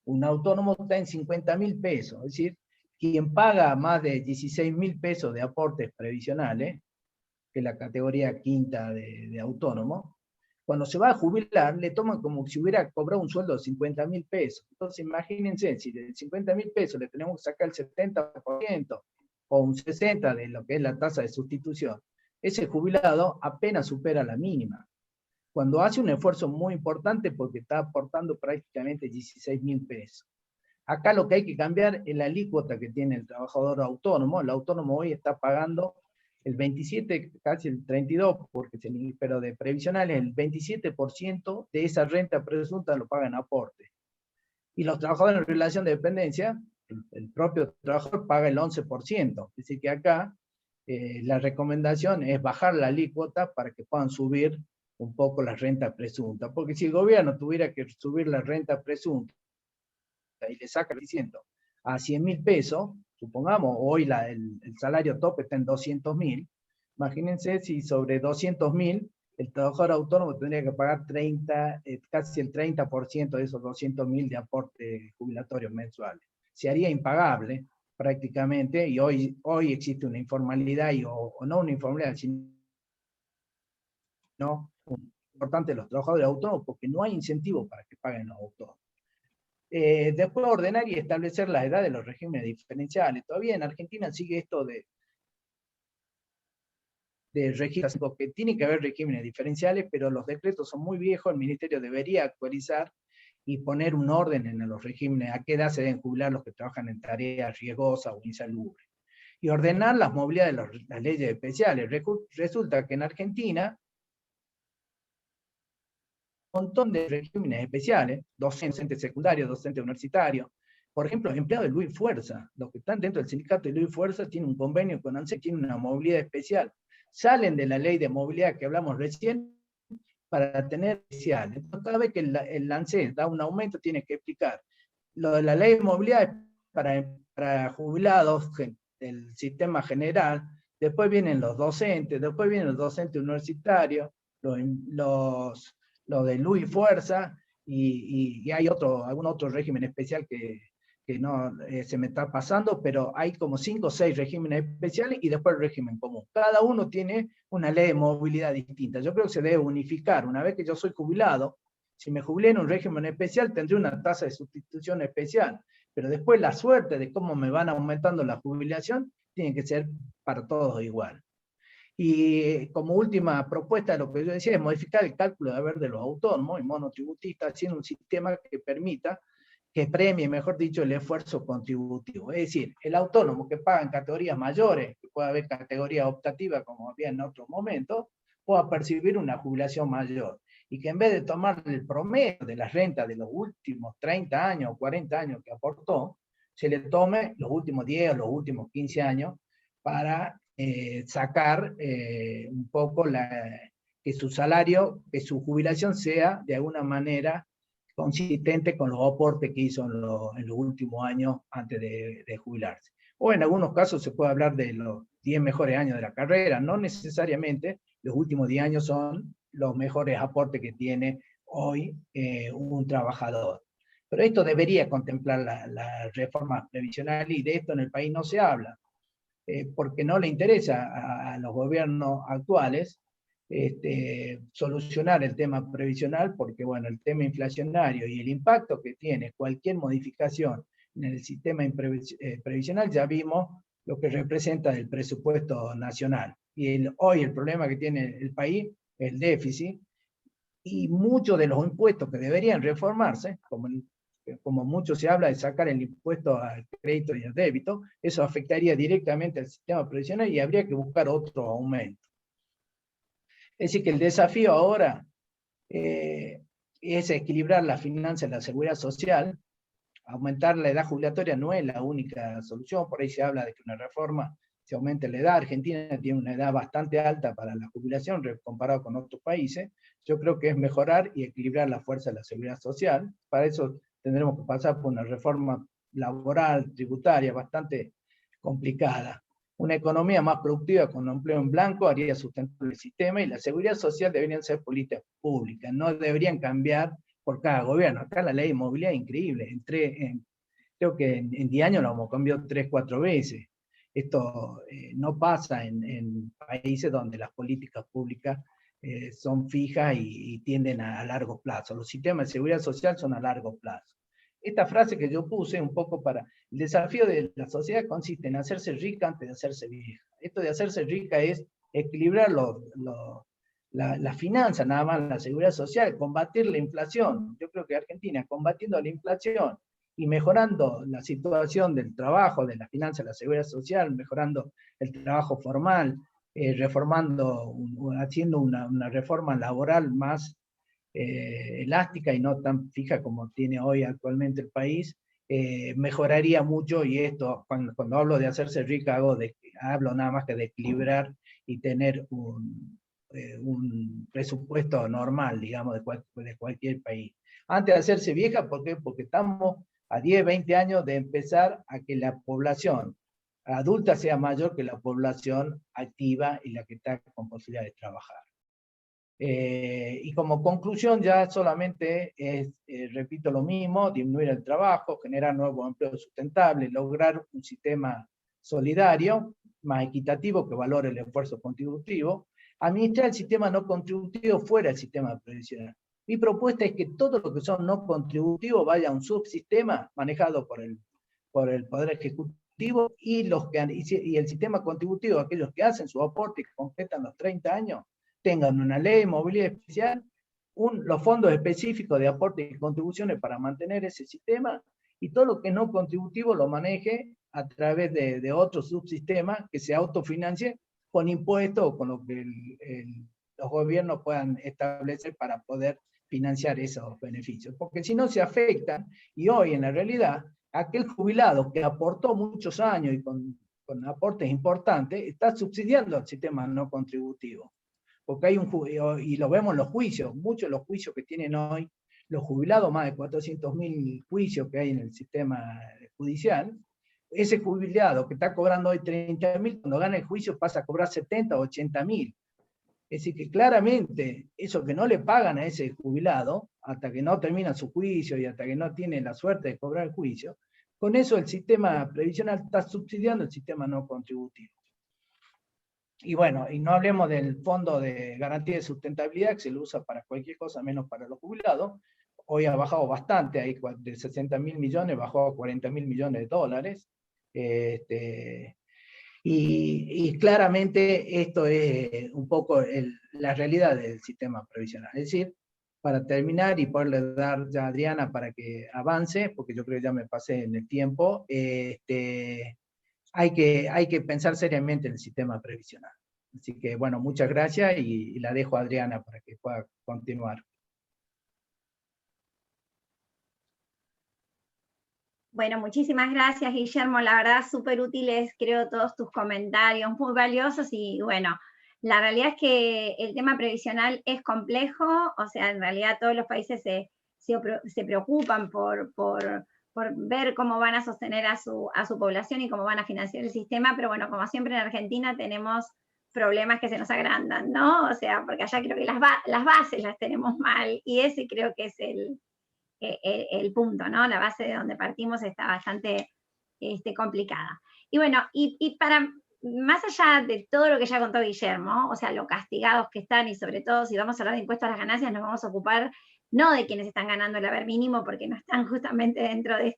un autónomo está en 50.000 pesos. Es decir, quien paga más de 16.000 pesos de aportes previsionales, que es la categoría quinta de autónomo, cuando se va a jubilar, le toman como si hubiera cobrado un sueldo de 50.000 pesos. Entonces imagínense, si de 50.000 pesos le tenemos que sacar el 70% o un 60% de lo que es la tasa de sustitución, ese jubilado apenas supera la mínima, cuando hace un esfuerzo muy importante porque está aportando prácticamente 16.000 pesos. Acá lo que hay que cambiar es la alícuota que tiene el trabajador autónomo. El autónomo hoy está pagando el 27, casi el 32%, pero de previsionales el 27% de esa renta presunta lo pagan aporte. Y los trabajadores en relación de dependencia, el propio trabajador paga el 11%. Es decir que acá la recomendación es bajar la alícuota para que puedan subir un poco la renta presunta. Porque si el gobierno tuviera que subir la renta presunta y le saca a 100.000 pesos, supongamos, hoy el salario tope está en 200.000, imagínense si sobre 200.000 el trabajador autónomo tendría que pagar casi el 30% de esos 200.000 de aportes jubilatorios mensuales. Se haría impagable prácticamente, y hoy existe una informalidad, o no una informalidad, sino importante los trabajadores autónomos, porque no hay incentivo para que paguen los autónomos. Después ordenar y establecer la edad de los regímenes diferenciales. Todavía en Argentina sigue esto de regímenes, porque tiene que haber regímenes diferenciales, pero los decretos son muy viejos, el ministerio debería actualizar y poner un orden en los regímenes, a qué edad se deben jubilar los que trabajan en tareas riesgosas o insalubres. Y ordenar las movilidades de las leyes especiales. Resulta que en Argentina un montón de regímenes especiales, docentes secundarios, docentes universitarios. Por ejemplo, los empleados de Luis Fuerza, los que están dentro del sindicato de Luis Fuerza, tienen un convenio con ANSES, tienen una movilidad especial. Salen de la ley de movilidad que hablamos recién para tener especial. Entonces, cada vez que el ANSES da un aumento, tiene que explicar. Lo de la ley de movilidad es para jubilados del sistema general, después vienen los docentes, después vienen los docentes universitarios, lo de Luis Fuerza, y hay algún otro régimen especial que no se me está pasando, pero hay como 5 o 6 regímenes especiales y después el régimen común. Cada uno tiene una ley de movilidad distinta. Yo creo que se debe unificar. Una vez que yo soy jubilado, si me jubilé en un régimen especial, tendré una tasa de sustitución especial, pero después la suerte de cómo me van aumentando la jubilación tiene que ser para todos igual. Y como última propuesta, lo que yo decía es modificar el cálculo de haber de los autónomos y monotributistas, haciendo un sistema que permita, que premie, mejor dicho, el esfuerzo contributivo. Es decir, el autónomo que paga en categorías mayores, que puede haber categorías optativas como había en otros momentos, pueda percibir una jubilación mayor. Y que en vez de tomar el promedio de las rentas de los últimos 30 años o 40 años que aportó, se le tome los últimos 10 o los últimos 15 años para sacar un poco que su salario, que su jubilación sea de alguna manera consistente con los aportes que hizo en los últimos años antes de jubilarse. O en algunos casos se puede hablar de los 10 mejores años de la carrera, no necesariamente los últimos 10 años son los mejores aportes que tiene hoy un trabajador. Pero esto debería contemplar la reforma previsional, y de esto en el país no se habla. Porque no le interesa a los gobiernos actuales solucionar el tema previsional, porque bueno, el tema inflacionario y el impacto que tiene cualquier modificación en el sistema previsional, ya vimos lo que representa el presupuesto nacional. Y hoy el problema que tiene el país es el déficit, y muchos de los impuestos que deberían reformarse, como mucho se habla de sacar el impuesto al crédito y al débito, eso afectaría directamente al sistema previsional y habría que buscar otro aumento. Es decir, que el desafío ahora es equilibrar la finanza y la seguridad social. Aumentar la edad jubilatoria no es la única solución, por ahí se habla de que una reforma se aumente la edad. Argentina tiene una edad bastante alta para la jubilación comparado con otros países. Yo creo que es mejorar y equilibrar la fuerza de la seguridad social. Para eso tendremos que pasar por una reforma laboral, tributaria, bastante complicada. Una economía más productiva con empleo en blanco haría sustentable el sistema, y la seguridad social deberían ser políticas públicas, no deberían cambiar por cada gobierno. Acá la ley de movilidad es increíble. Creo que en 10 años lo hemos cambiado 3 o 4 veces. Esto no pasa en países donde las políticas públicas son fijas y tienden a largo plazo. Los sistemas de seguridad social son a largo plazo. Esta frase que yo puse un poco para el desafío de la sociedad consiste en hacerse rica antes de hacerse vieja. Esto de hacerse rica es equilibrar la finanza, nada más la seguridad social, combatir la inflación. Yo creo que Argentina, combatiendo la inflación y mejorando la situación del trabajo, de la finanza, de la seguridad social, mejorando el trabajo formal, haciendo una reforma laboral más elástica y no tan fija como tiene hoy actualmente el país, mejoraría mucho. Y esto, cuando hablo de hacerse rica, hablo nada más que de equilibrar y tener un presupuesto normal, digamos, de cualquier país. Antes de hacerse vieja, ¿por qué? Porque estamos a 10, 20 años de empezar a que la población adulta sea mayor que la población activa y la que está con posibilidad de trabajar. Y como conclusión ya solamente repito lo mismo: disminuir el trabajo, generar nuevos empleos sustentables, lograr un sistema solidario, más equitativo, que valore el esfuerzo contributivo, administrar el sistema no contributivo fuera del sistema previsional. Mi propuesta es que todo lo que son no contributivos vaya a un subsistema manejado por el Poder Ejecutivo, y el sistema contributivo, aquellos que hacen su aporte y completan los 30 años, tengan una ley de movilidad especial, los fondos específicos de aporte y contribuciones para mantener ese sistema, y todo lo que no contributivo lo maneje a través de otro subsistema que se autofinancie con impuestos o con lo que los gobiernos puedan establecer para poder financiar esos beneficios. Porque si no se afectan, y hoy en la realidad, aquel jubilado que aportó muchos años y con aportes importantes, está subsidiando al sistema no contributivo. Porque hay y lo vemos en los juicios, muchos de los juicios que tienen hoy los jubilados, más de 400.000 juicios que hay en el sistema judicial, ese jubilado que está cobrando hoy 30.000, cuando gana el juicio pasa a cobrar 70 o 80.000. Es decir, que claramente eso que no le pagan a ese jubilado, hasta que no termina su juicio y hasta que no tiene la suerte de cobrar el juicio, con eso el sistema previsional está subsidiando el sistema no contributivo. Y bueno, y no hablemos del fondo de garantía de sustentabilidad, que se lo usa para cualquier cosa menos para los jubilados. Hoy ha bajado bastante, ahí de 60.000 millones bajó a 40.000 millones de dólares. Y claramente esto es un poco la realidad del sistema previsional. Es decir, para terminar y poderle dar ya a Adriana para que avance, porque yo creo que ya me pasé en el tiempo, hay que pensar seriamente en el sistema previsional. Así que, bueno, muchas gracias y la dejo a Adriana para que pueda continuar. Bueno, muchísimas gracias, Guillermo. La verdad, súper útiles, creo, todos tus comentarios, muy valiosos. Y bueno, la realidad es que el tema previsional es complejo. O sea, en realidad todos los países se preocupan por ver cómo van a sostener a su población y cómo van a financiar el sistema. Pero bueno, como siempre en Argentina tenemos problemas que se nos agrandan, ¿no? O sea, porque allá creo que las bases las tenemos mal. Y ese creo que es el punto, ¿no? La base de donde partimos está bastante complicada. Y bueno, y para, más allá de todo lo que ya contó Guillermo, o sea, lo castigados que están, y sobre todo si vamos a hablar de impuestos a las ganancias, nos vamos a ocupar no de quienes están ganando el haber mínimo, porque no están justamente dentro de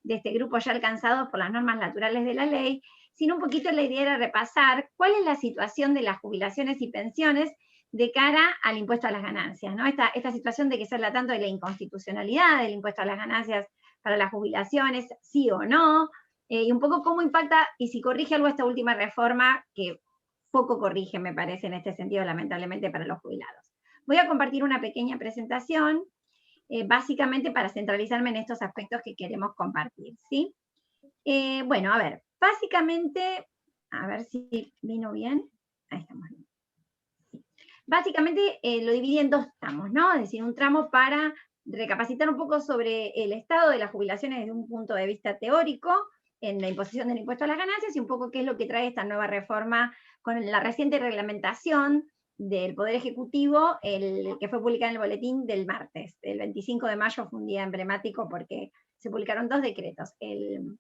este grupo ya alcanzados por las normas naturales de la ley, sino un poquito la idea era repasar cuál es la situación de las jubilaciones y pensiones de cara al impuesto a las ganancias, ¿no? Esta situación de que se habla tanto de la inconstitucionalidad del impuesto a las ganancias para las jubilaciones, sí o no, y un poco cómo impacta y si corrige algo esta última reforma, que poco corrige, me parece, en este sentido, lamentablemente, para los jubilados. Voy a compartir una pequeña presentación, básicamente para centralizarme en estos aspectos que queremos compartir, ¿sí? Bueno, a ver, básicamente, a ver si vino bien, ahí estamos bien. Básicamente lo dividí en dos tramos, ¿no? Es decir, un tramo para recapacitar un poco sobre el estado de las jubilaciones desde un punto de vista teórico, en la imposición del impuesto a las ganancias, y un poco qué es lo que trae esta nueva reforma con la reciente reglamentación del Poder Ejecutivo, que fue publicada en el boletín del martes. El 25 de mayo fue un día emblemático porque se publicaron dos decretos, el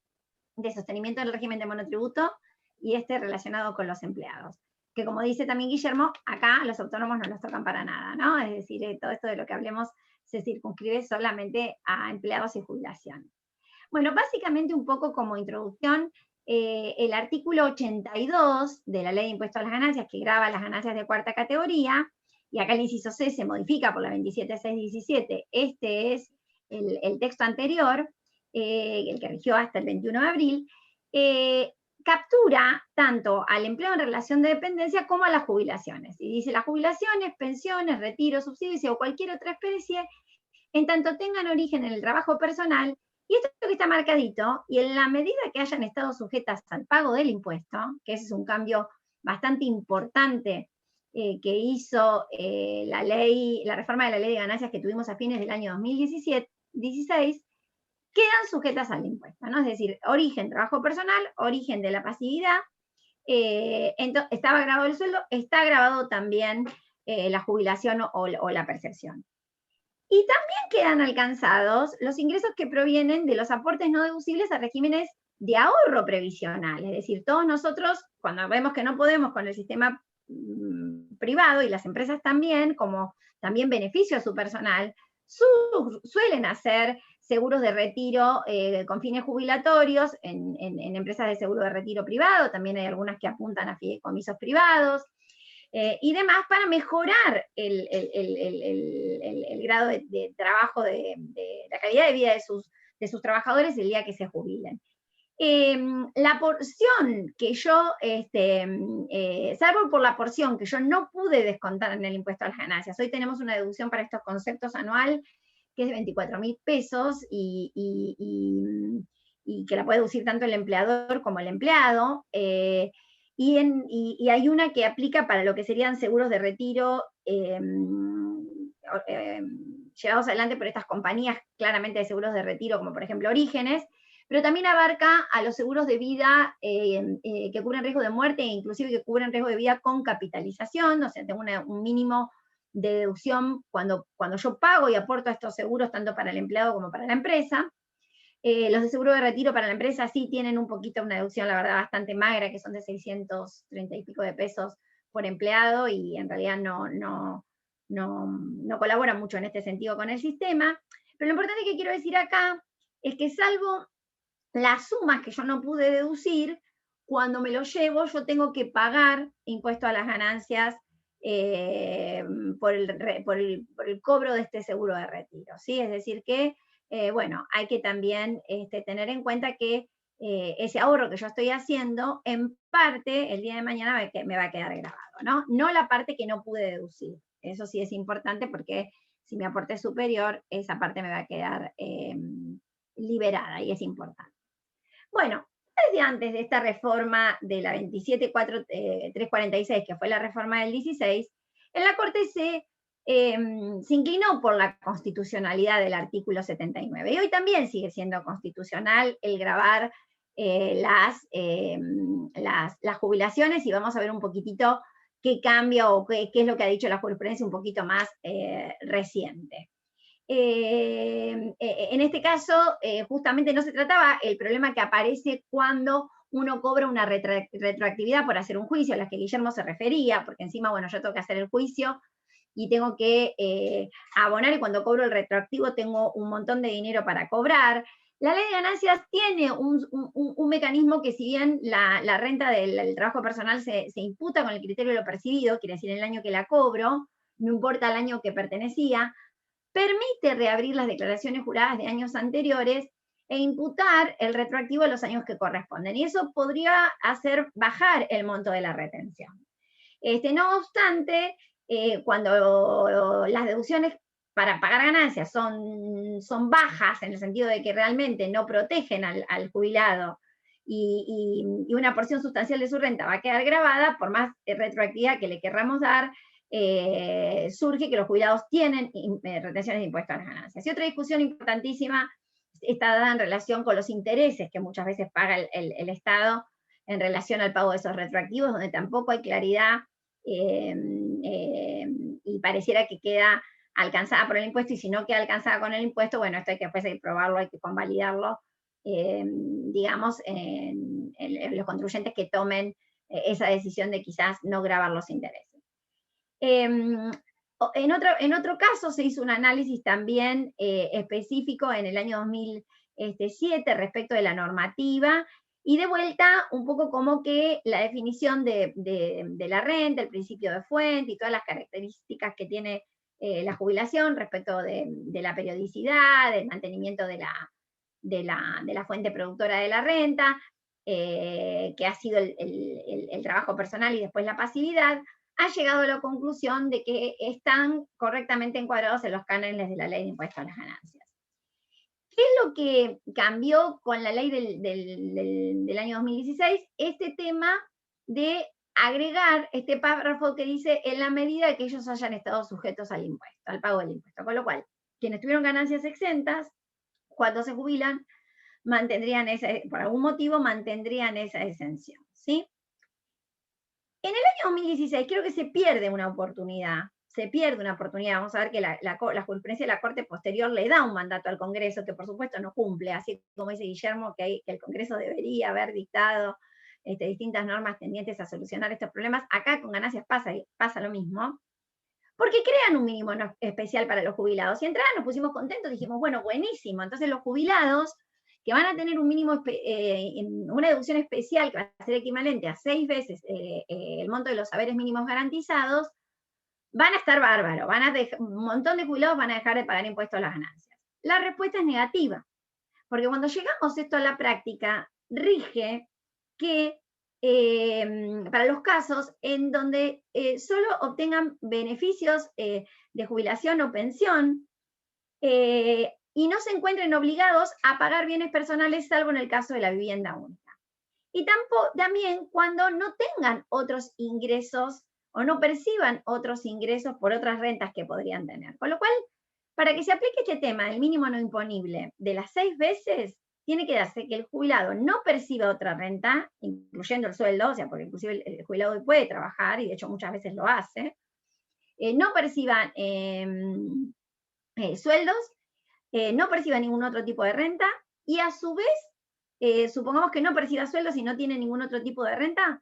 de sostenimiento del régimen de monotributo y relacionado con los empleados, que como dice también Guillermo, acá a los autónomos no nos tocan para nada, ¿no? Es decir, todo esto de lo que hablemos se circunscribe solamente a empleados y jubilación. Bueno, básicamente un poco como introducción, el artículo 82 de la Ley de Impuesto a las Ganancias, que grava las ganancias de cuarta categoría, y acá el inciso C se modifica por la 27617, este es el texto anterior, el que rigió hasta el 21 de abril, captura tanto al empleo en relación de dependencia como a las jubilaciones. Y dice las jubilaciones, pensiones, retiros, subsidios o cualquier otra especie, en tanto tengan origen en el trabajo personal, y esto que está marcadito, y en la medida que hayan estado sujetas al pago del impuesto, que ese es un cambio bastante importante que hizo la reforma de la ley de ganancias que tuvimos a fines del año 2016, quedan sujetas al impuesto, ¿no? Es decir, origen trabajo personal, origen de la pasividad, estaba grabado el sueldo, está grabado también la jubilación o la percepción. Y también quedan alcanzados los ingresos que provienen de los aportes no deducibles a regímenes de ahorro previsional. Es decir, todos nosotros, cuando vemos que no podemos con el sistema privado, y las empresas también, como también beneficio a su personal, suelen hacer seguros de retiro con fines jubilatorios en empresas de seguro de retiro privado, también hay algunas que apuntan a fideicomisos privados, y demás para mejorar el grado de trabajo, de la calidad de vida de sus trabajadores el día que se jubilen. La porción que yo, salvo por la porción que yo no pude descontar en el impuesto a las ganancias, hoy tenemos una deducción para estos conceptos anual que es de 24.000 pesos y que la puede deducir tanto el empleador como el empleado, y hay una que aplica para lo que serían seguros de retiro llevados adelante por estas compañías claramente de seguros de retiro, como por ejemplo Orígenes, pero también abarca a los seguros de vida que cubren riesgo de muerte e inclusive que cubren riesgo de vida con capitalización, o sea, tengo un mínimo de deducción cuando yo pago y aporto a estos seguros tanto para el empleado como para la empresa. Los de seguro de retiro para la empresa sí tienen un poquito una deducción, la verdad, bastante magra, que son de 630 y pico de pesos por empleado, y en realidad no colabora mucho en este sentido con el sistema. Pero lo importante que quiero decir acá es que salvo las sumas que yo no pude deducir, cuando me lo llevo yo tengo que pagar impuesto a las ganancias por el cobro de este seguro de retiro, ¿sí? Es decir que, bueno, hay que también tener en cuenta que ese ahorro que yo estoy haciendo, en parte, el día de mañana me va a quedar grabado, ¿no? No la parte que no pude deducir. Eso sí es importante porque si mi aporte es superior, esa parte me va a quedar liberada y es importante. Bueno, desde antes de esta reforma de la 27.346, que fue la reforma del 16, en la Corte se inclinó por la constitucionalidad del artículo 79. Y hoy también sigue siendo constitucional el gravar las jubilaciones, y vamos a ver un poquitito qué cambia o qué es lo que ha dicho la jurisprudencia un poquito más reciente. En este caso, justamente no se trataba el problema que aparece cuando uno cobra una retroactividad por hacer un juicio, a la que Guillermo se refería, porque encima, bueno, yo tengo que hacer el juicio y tengo que abonar, y cuando cobro el retroactivo tengo un montón de dinero para cobrar. La ley de ganancias tiene un mecanismo que, si bien la renta del trabajo personal se imputa con el criterio de lo percibido, quiere decir el año que la cobro, no importa el año que pertenecía, permite reabrir las declaraciones juradas de años anteriores e imputar el retroactivo a los años que corresponden. Y eso podría hacer bajar el monto de la retención. No obstante, cuando las deducciones para pagar ganancias son bajas, en el sentido de que realmente no protegen al jubilado, y una porción sustancial de su renta va a quedar grabada, por más retroactividad que le querramos dar, surge que los jubilados tienen retenciones de impuestos a las ganancias. Y otra discusión importantísima está dada en relación con los intereses que muchas veces paga el Estado en relación al pago de esos retroactivos, donde tampoco hay claridad y pareciera que queda alcanzada por el impuesto, y si no queda alcanzada con el impuesto, bueno, esto hay que después probarlo, hay que convalidarlo, digamos, en los contribuyentes que tomen esa decisión de quizás no gravar los intereses. En otro caso se hizo un análisis también específico en el año 2007 respecto de la normativa, y de vuelta un poco como que la definición de la renta, el principio de fuente y todas las características que tiene la jubilación respecto de la periodicidad, del mantenimiento de la fuente productora de la renta, que ha sido el trabajo personal y después la pasividad, ha llegado a la conclusión de que están correctamente encuadrados en los cánones de la ley de impuesto a las ganancias. ¿Qué es lo que cambió con la ley del año 2016? Este tema de agregar este párrafo que dice en la medida que ellos hayan estado sujetos al impuesto, al pago del impuesto. Con lo cual, quienes tuvieron ganancias exentas, cuando se jubilan, por algún motivo mantendrían esa exención, ¿sí? En el año 2016 creo que se pierde una oportunidad, vamos a ver que la jurisprudencia de la Corte posterior le da un mandato al Congreso, que por supuesto no cumple, así como dice Guillermo, que el Congreso debería haber dictado distintas normas tendientes a solucionar estos problemas. Acá con ganancias pasa lo mismo, porque crean un mínimo especial para los jubilados. Y entrada nos pusimos contentos, dijimos, bueno, buenísimo, entonces los jubilados que van a tener un mínimo, una deducción especial que va a ser equivalente a 6 veces el monto de los saberes mínimos garantizados, van a estar bárbaros, un montón de jubilados van a dejar de pagar impuestos a las ganancias. La respuesta es negativa, porque cuando llegamos esto a la práctica, rige que para los casos en donde solo obtengan beneficios de jubilación o pensión, y no se encuentren obligados a pagar bienes personales, salvo en el caso de la vivienda única. Y también cuando no tengan otros ingresos o no perciban otros ingresos por otras rentas que podrían tener. Con lo cual, para que se aplique este tema del mínimo no imponible de las 6 veces, tiene que darse que el jubilado no perciba otra renta, incluyendo el sueldo, o sea, porque inclusive el jubilado puede trabajar, y de hecho muchas veces lo hace, no perciban sueldos, no perciba ningún otro tipo de renta, y a su vez, supongamos que no perciba sueldos y no tiene ningún otro tipo de renta,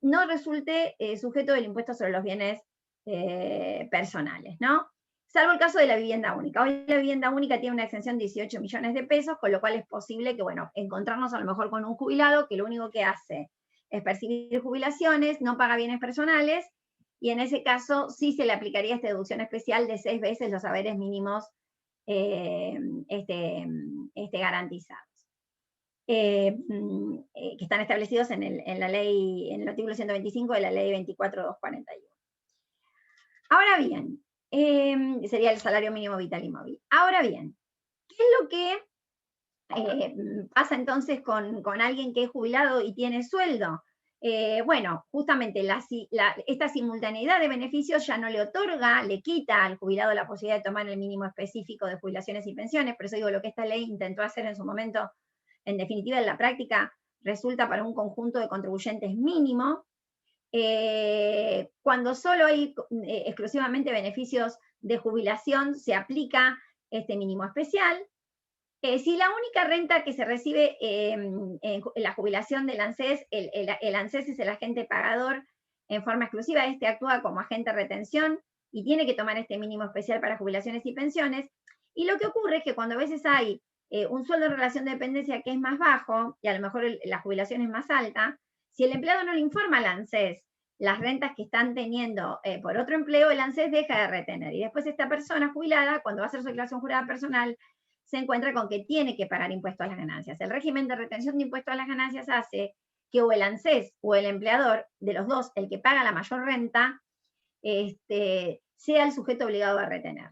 no resulte sujeto del impuesto sobre los bienes personales, ¿no? Salvo el caso de la vivienda única. Hoy la vivienda única tiene una exención de 18 millones de pesos, con lo cual es posible que, bueno, encontrarnos a lo mejor con un jubilado que lo único que hace es percibir jubilaciones, no paga bienes personales, y en ese caso sí se le aplicaría esta deducción especial de 6 veces los saberes mínimos garantizados, que están establecidos en la ley, en el artículo 125 de la ley 24.241. Ahora bien, sería el salario mínimo vital y móvil. Ahora bien, ¿qué es lo que pasa entonces con alguien que es jubilado y tiene sueldo? Bueno, justamente esta simultaneidad de beneficios ya no le otorga, le quita al jubilado la posibilidad de tomar el mínimo específico de jubilaciones y pensiones. Por eso digo, lo que esta ley intentó hacer en su momento, en definitiva en la práctica, resulta para un conjunto de contribuyentes mínimo. Cuando solo hay exclusivamente beneficios de jubilación, se aplica este mínimo especial. Si la única renta que se recibe en la jubilación del ANSES, el ANSES es el agente pagador en forma exclusiva, este actúa como agente de retención y tiene que tomar este mínimo especial para jubilaciones y pensiones. Y lo que ocurre es que cuando a veces hay un sueldo en relación de dependencia que es más bajo, y a lo mejor la jubilación es más alta, si el empleado no le informa al ANSES las rentas que están teniendo por otro empleo, el ANSES deja de retener. Y después esta persona jubilada, cuando va a hacer su declaración jurada personal, se encuentra con que tiene que pagar impuestos a las ganancias. El régimen de retención de impuestos a las ganancias hace que o el ANSES o el empleador, de los dos, el que paga la mayor renta, sea el sujeto obligado a retener.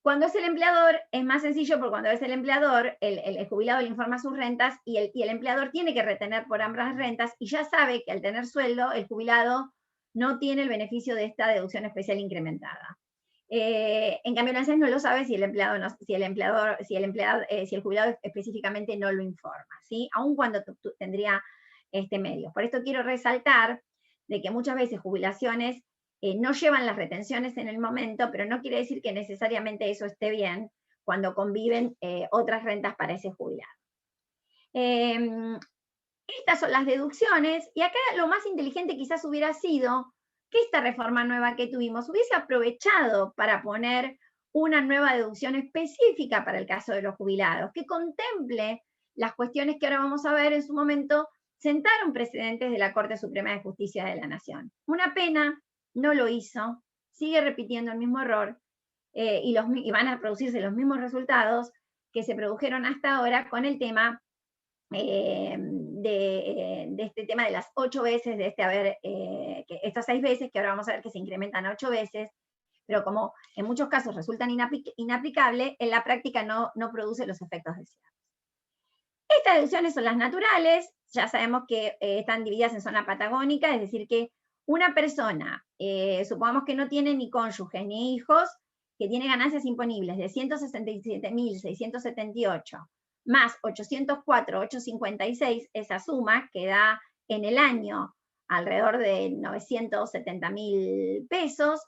Cuando es el empleador, es más sencillo, porque cuando es el empleador, el jubilado le informa sus rentas y el empleador tiene que retener por ambas rentas, y ya sabe que al tener sueldo, el jubilado no tiene el beneficio de esta deducción especial incrementada. En cambio, el ANSES no lo sabe si el jubilado específicamente no lo informa, ¿sí? Aun cuando tendría medios. Por esto quiero resaltar de que muchas veces jubilaciones no llevan las retenciones en el momento, pero no quiere decir que necesariamente eso esté bien cuando conviven otras rentas para ese jubilado. Estas son las deducciones, y acá lo más inteligente quizás hubiera sido que esta reforma nueva que tuvimos hubiese aprovechado para poner una nueva deducción específica para el caso de los jubilados, que contemple las cuestiones que ahora vamos a ver en su momento, sentaron precedentes de la Corte Suprema de Justicia de la Nación. Una pena, no lo hizo, sigue repitiendo el mismo error, y van a producirse los mismos resultados que se produjeron hasta ahora con el tema de este tema de las 8 veces, de estas 6 veces, que ahora vamos a ver que se incrementan a 8 veces, pero como en muchos casos resultan inaplicables, en la práctica no produce los efectos deseados. Estas deducciones son las naturales, ya sabemos que están divididas en zona patagónica, es decir que una persona, supongamos que no tiene ni cónyuge ni hijos, que tiene ganancias imponibles de 167.678, más 804.856, esa suma que da en el año alrededor de 970.000 pesos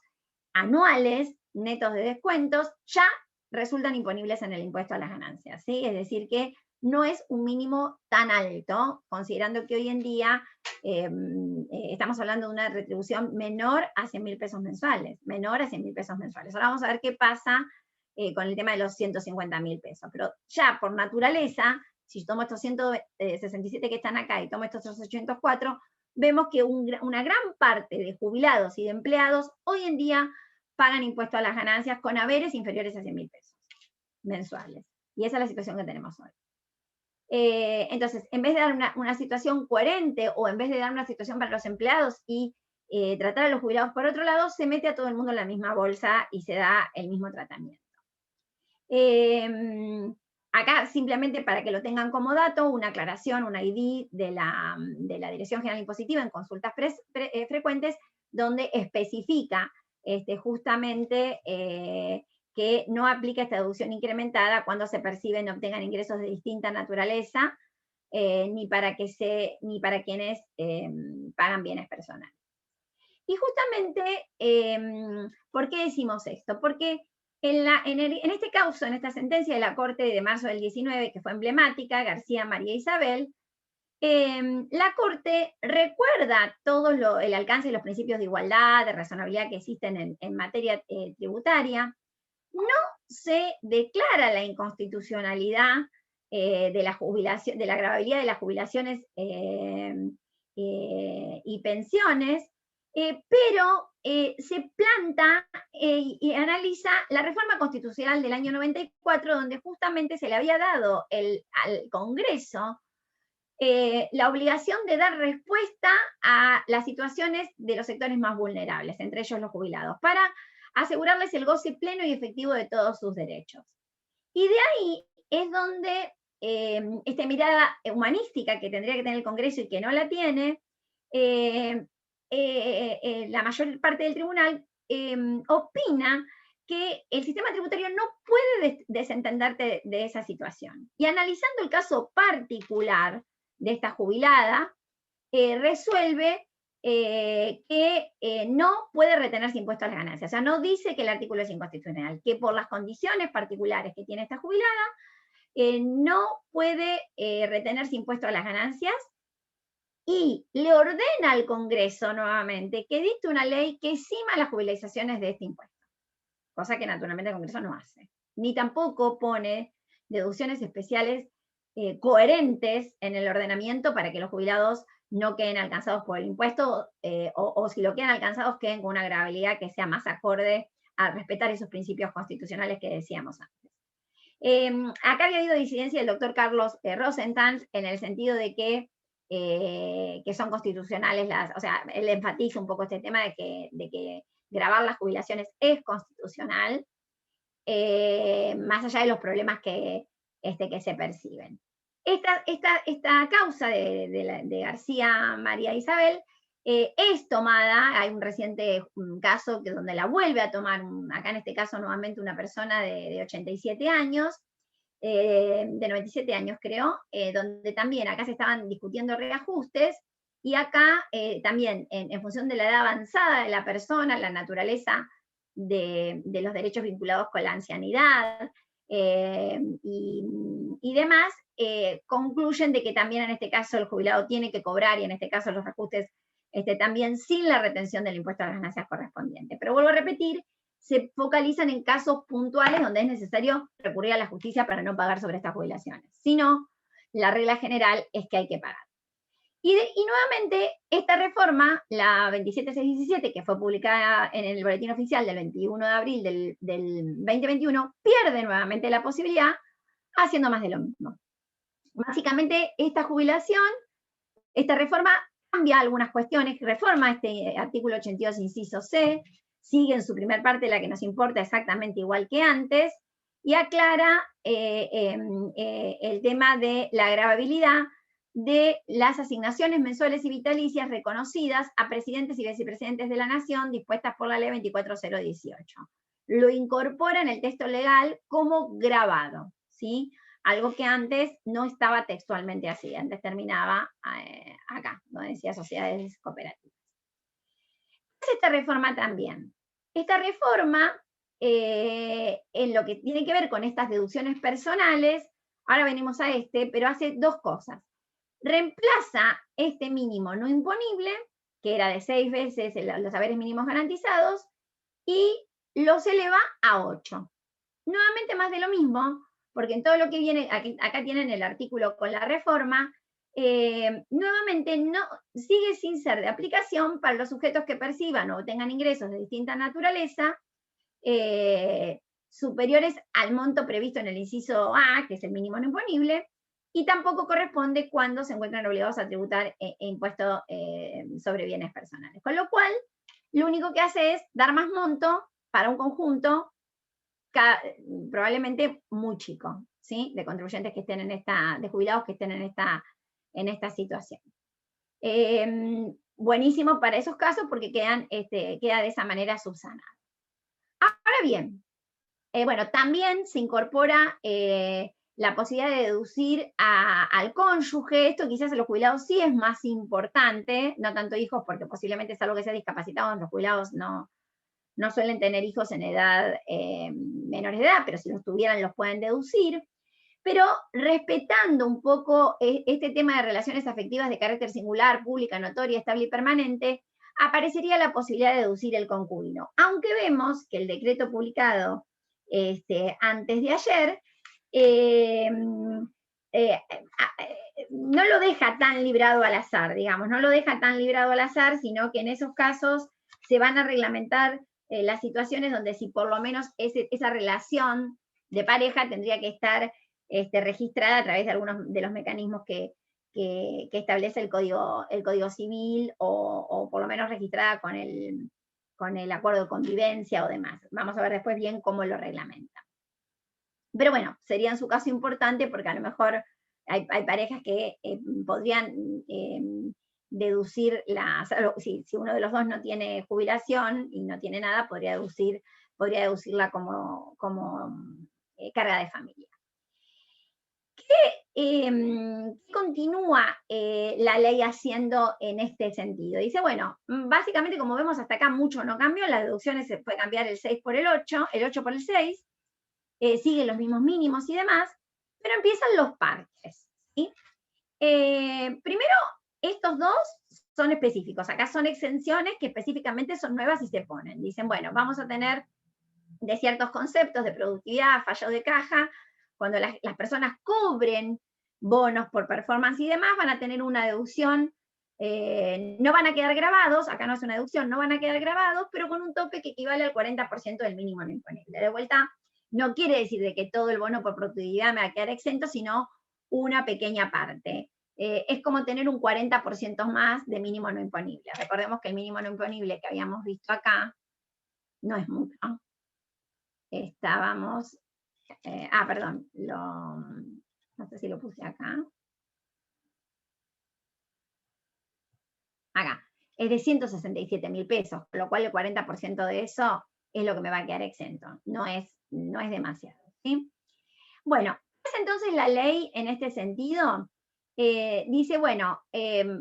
anuales, netos de descuentos, ya resultan imponibles en el impuesto a las ganancias, ¿sí? Es decir que no es un mínimo tan alto, considerando que hoy en día estamos hablando de una retribución menor a 100.000 pesos mensuales, menor a 100.000 pesos mensuales. Ahora vamos a ver qué pasa con el tema de los 150.000 pesos, pero ya por naturaleza, si tomo estos 167 que están acá y tomo estos 804, vemos que una gran parte de jubilados y de empleados hoy en día pagan impuesto a las ganancias con haberes inferiores a 100.000 pesos mensuales. Y esa es la situación que tenemos hoy. Entonces, en vez de dar una situación coherente o en vez de dar una situación para los empleados y tratar a los jubilados por otro lado, se mete a todo el mundo en la misma bolsa y se da el mismo tratamiento. Acá, simplemente para que lo tengan como dato, una aclaración, una ID de la Dirección General Impositiva en consultas frecuentes, donde especifica justamente que no aplica esta deducción incrementada cuando se perciben o obtengan ingresos de distinta naturaleza, ni para quienes pagan bienes personales. Y justamente, ¿por qué decimos esto? Porque en este caso, en esta sentencia de la Corte de marzo del 19, que fue emblemática, García María Isabel, la Corte recuerda todo el alcance de los principios de igualdad, de razonabilidad que existen en materia tributaria. No se declara la inconstitucionalidad de la gravabilidad de las jubilaciones y pensiones, pero se planta y analiza la reforma constitucional del año 94, donde justamente se le había dado al Congreso la obligación de dar respuesta a las situaciones de los sectores más vulnerables, entre ellos los jubilados, para asegurarles el goce pleno y efectivo de todos sus derechos. Y de ahí es donde esta mirada humanística que tendría que tener el Congreso y que no la tiene, la mayor parte del tribunal opina que el sistema tributario no puede desentenderte de esa situación. Y analizando el caso particular de esta jubilada, resuelve que no puede retenerse impuesto a las ganancias. O sea, no dice que el artículo es inconstitucional, que por las condiciones particulares que tiene esta jubilada, no puede retenerse impuesto a las ganancias, y le ordena al Congreso nuevamente que dicte una ley que exima las jubilaciones de este impuesto, cosa que naturalmente el Congreso no hace, ni tampoco pone deducciones especiales coherentes en el ordenamiento para que los jubilados no queden alcanzados por el impuesto, o si lo quedan alcanzados, queden con una gravabilidad que sea más acorde a respetar esos principios constitucionales que decíamos antes. Acá había habido disidencia del doctor Carlos Rosenthal en el sentido de que son constitucionales o sea, él enfatiza un poco este tema de que gravar las jubilaciones es constitucional, más allá de los problemas que se perciben. Esta causa de García María Isabel es tomada, hay un reciente caso donde la vuelve a tomar, acá en este caso nuevamente una persona de 87 años, de 97 años creo, donde también acá se estaban discutiendo reajustes, y acá también en función de la edad avanzada de la persona, la naturaleza de los derechos vinculados con la ancianidad y demás, concluyen de que también en este caso el jubilado tiene que cobrar, y en este caso los reajustes también sin la retención del impuesto a las ganancias correspondiente. Pero vuelvo a repetir, se focalizan en casos puntuales donde es necesario recurrir a la justicia para no pagar sobre estas jubilaciones. Si no, la regla general es que hay que pagar. Y nuevamente, esta reforma, la 27617, que fue publicada en el Boletín Oficial del 21 de abril del 2021, pierde nuevamente la posibilidad, haciendo más de lo mismo. Básicamente, esta reforma cambia algunas cuestiones, reforma este artículo 82, inciso C, sigue en su primer parte, la que nos importa, exactamente igual que antes, y aclara el tema de la gravabilidad de las asignaciones mensuales y vitalicias reconocidas a presidentes y vicepresidentes de la Nación dispuestas por la Ley 24018. Lo incorpora en el texto legal como grabado, ¿sí? Algo que antes no estaba textualmente así, antes terminaba acá, donde decía sociedades cooperativas. Esta reforma también. Esta reforma, en lo que tiene que ver con estas deducciones personales, Ahora venimos a este, pero hace dos cosas. Reemplaza este mínimo no imponible, que era de 6 veces los haberes mínimos garantizados, y los eleva a 8. Nuevamente más de lo mismo, porque en todo lo que viene, acá tienen el artículo con la reforma, nuevamente no, sigue sin ser de aplicación para los sujetos que perciban o tengan ingresos de distinta naturaleza, superiores al monto previsto en el inciso A, que es el mínimo no imponible, y tampoco corresponde cuando se encuentran obligados a tributar impuestos sobre bienes personales. Con lo cual, lo único que hace es dar más monto para un conjunto probablemente muy chico, ¿sí? De contribuyentes que estén de jubilados que estén en esta situación. Buenísimo para esos casos porque queda de esa manera subsanado. Ahora bien, bueno, también se incorpora la posibilidad de deducir al cónyuge. Esto quizás en los jubilados sí es más importante, no tanto hijos, porque posiblemente es algo que sea discapacitado, los jubilados no suelen tener hijos en edad menores de edad, pero si los tuvieran los pueden deducir. Pero respetando un poco este tema de relaciones afectivas de carácter singular, pública, notoria, estable y permanente, aparecería la posibilidad de deducir el concubino. Aunque vemos que el decreto publicado antes de ayer no lo deja tan librado al azar, digamos, no lo deja tan librado al azar, sino que en esos casos se van a reglamentar las situaciones donde si por lo menos esa relación de pareja tendría que estar registrada a través de algunos de los mecanismos que establece el Código Civil o por lo menos registrada con el acuerdo de convivencia o demás. Vamos a ver después bien cómo lo reglamenta. Pero bueno, sería en su caso importante porque a lo mejor hay parejas que podrían deducir si uno de los dos no tiene jubilación y no tiene nada, podría deducirla como carga de familia. ¿Qué continúa la ley haciendo en este sentido? Dice, bueno, básicamente como vemos hasta acá mucho no cambió, las deducciones se puede cambiar el 6 por el 8, el 8 por el 6, siguen los mismos mínimos y demás, pero empiezan los parches, ¿sí? Primero, estos dos son específicos, acá son exenciones que específicamente son nuevas y se ponen. Dicen, bueno, vamos a tener de ciertos conceptos de productividad, fallo de caja, cuando las personas cobren bonos por performance y demás, van a tener una deducción, no van a quedar grabados, acá no es una deducción, no van a quedar grabados, pero con un tope que equivale al 40% del mínimo no imponible. De vuelta, no quiere decir de que todo el bono por productividad me va a quedar exento, sino una pequeña parte. Es como tener un 40% más de mínimo no imponible. Recordemos que el mínimo no imponible que habíamos visto acá no es mucho. Estábamos, perdón, no sé si lo puse acá. Acá, es de 167.000 pesos, con lo cual el 40% de eso es lo que me va a quedar exento. No es demasiado, ¿sí? Bueno, entonces la ley en este sentido dice, bueno,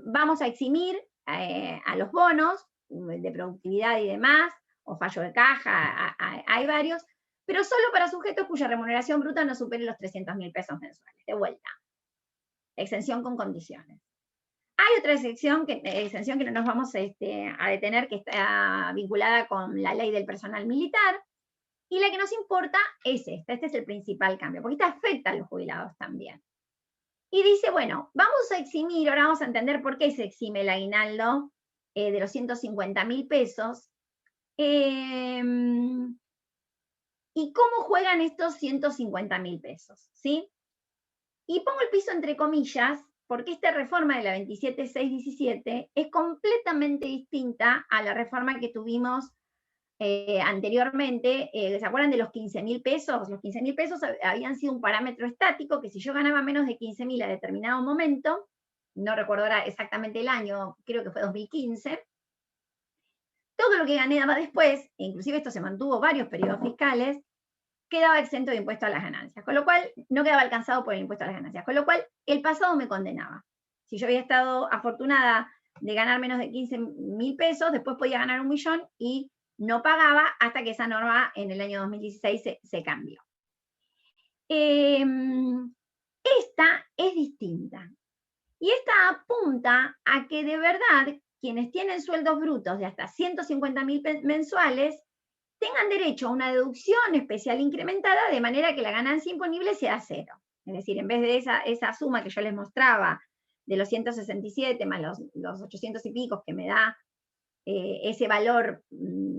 vamos a eximir a los bonos de productividad y demás, o fallo de caja, hay varios, pero solo para sujetos cuya remuneración bruta no supere los 300.000 pesos mensuales. De vuelta, exención con condiciones. Hay otra exención que no nos vamos a detener, que está vinculada con la ley del personal militar, y la que nos importa es esta. Este es el principal cambio, porque esta afecta a los jubilados también. Y dice, bueno, vamos a eximir, ahora vamos a entender por qué se exime el aguinaldo de los 150.000 pesos, y cómo juegan estos 150.000 pesos, ¿sí? Y pongo el piso entre comillas, porque esta reforma de la 27.617 es completamente distinta a la reforma que tuvimos anteriormente. ¿Se acuerdan de los 15.000 pesos? Los 15.000 pesos habían sido un parámetro estático que si yo ganaba menos de 15.000 a determinado momento, no recuerdo ahora exactamente el año, creo que fue 2015, todo lo que ganaba después, inclusive esto se mantuvo varios periodos fiscales, quedaba exento de impuesto a las ganancias, con lo cual no quedaba alcanzado por el impuesto a las ganancias, con lo cual el pasado me condenaba. Si yo había estado afortunada de ganar menos de 15.000 pesos, después podía ganar 1 millón y no pagaba hasta que esa norma en el año 2016 se cambió. es distinta. Y esta apunta a que de verdad quienes tienen sueldos brutos de hasta 150.000 mensuales tengan derecho a una deducción especial incrementada de manera que la ganancia imponible sea cero. Es decir, en vez de esa suma que yo les mostraba de los 167 más los 800 y pico que me da ese valor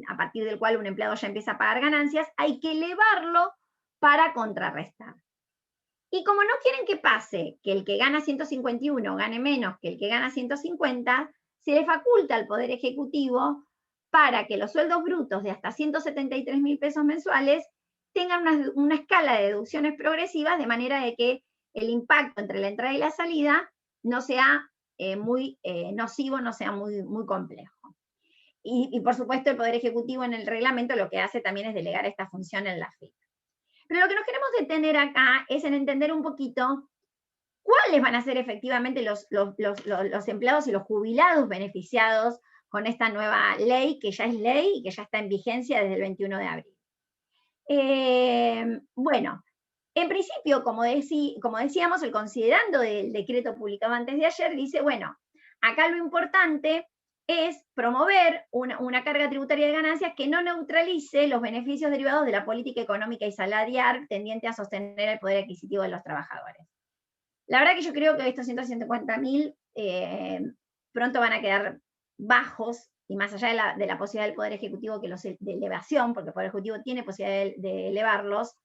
a partir del cual un empleado ya empieza a pagar ganancias, hay que elevarlo para contrarrestar. Y como no quieren que pase que el que gana 151 gane menos que el que gana 150, se le faculta al Poder Ejecutivo para que los sueldos brutos de hasta 173.000 pesos mensuales tengan una escala de deducciones progresivas, de manera de que el impacto entre la entrada y la salida no sea muy nocivo, no sea muy complejo. Y por supuesto el Poder Ejecutivo en el reglamento lo que hace también es delegar esta función en la AFIP. Pero lo que nos queremos detener acá es en entender un poquito cuáles van a ser efectivamente los empleados y los jubilados beneficiados con esta nueva ley, que ya es ley y que ya está en vigencia desde el 21 de abril. Bueno, en principio, como decíamos, el considerando del decreto publicado antes de ayer dice, bueno, acá lo importante es promover una carga tributaria de ganancias que no neutralice los beneficios derivados de la política económica y salarial tendiente a sostener el poder adquisitivo de los trabajadores. La verdad que yo creo que estos 150.000 pronto van a quedar bajos, y más allá de la posibilidad del Poder Ejecutivo de elevación, porque el Poder Ejecutivo tiene posibilidad de elevarlos,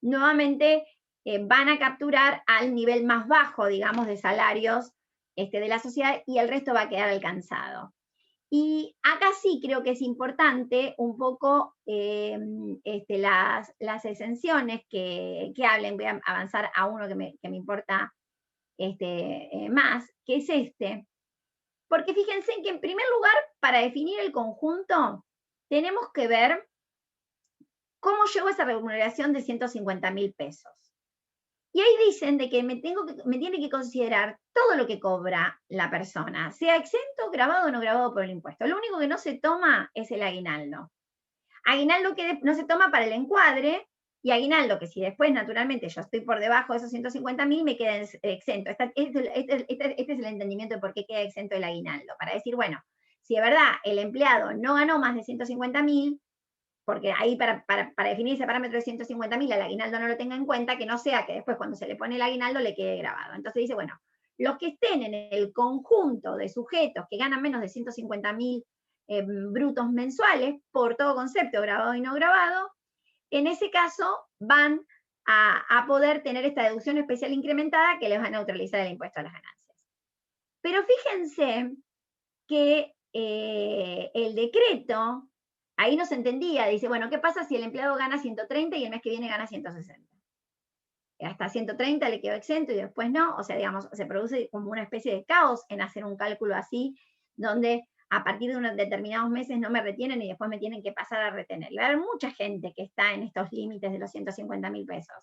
nuevamente van a capturar al nivel más bajo, digamos, de salarios de la sociedad, y el resto va a quedar alcanzado. Y acá sí creo que es importante un poco las exenciones que hablen. Voy a avanzar a uno que me importa más, que es porque fíjense que en primer lugar, para definir el conjunto, tenemos que ver cómo llegó esa remuneración de 150.000 pesos. Y ahí dicen de que me tiene que considerar todo lo que cobra la persona, sea exento, grabado o no grabado por el impuesto. Lo único que no se toma es el aguinaldo. Aguinaldo que no se toma para el encuadre, y aguinaldo que si después naturalmente yo estoy por debajo de esos 150.000 me queda exento. Este es el entendimiento de por qué queda exento el aguinaldo. Para decir, bueno, si de verdad el empleado no ganó más de 150.000, porque ahí para definir ese parámetro de 150.000 el aguinaldo no lo tenga en cuenta, que no sea que después cuando se le pone el aguinaldo le quede grabado. Entonces dice, bueno, los que estén en el conjunto de sujetos que ganan menos de 150.000 brutos mensuales, por todo concepto, grabado y no grabado, en ese caso van a poder tener esta deducción especial incrementada que les va a neutralizar el impuesto a las ganancias. Pero fíjense que el decreto, ahí no se entendía, dice, bueno, ¿qué pasa si el empleado gana 130 y el mes que viene gana 160? Hasta 130 le quedó exento y después no, o sea, digamos, se produce como una especie de caos en hacer un cálculo así, donde a partir de unos determinados meses no me retienen y después me tienen que pasar a retener. Y va a haber mucha gente que está en estos límites de los 150.000 pesos.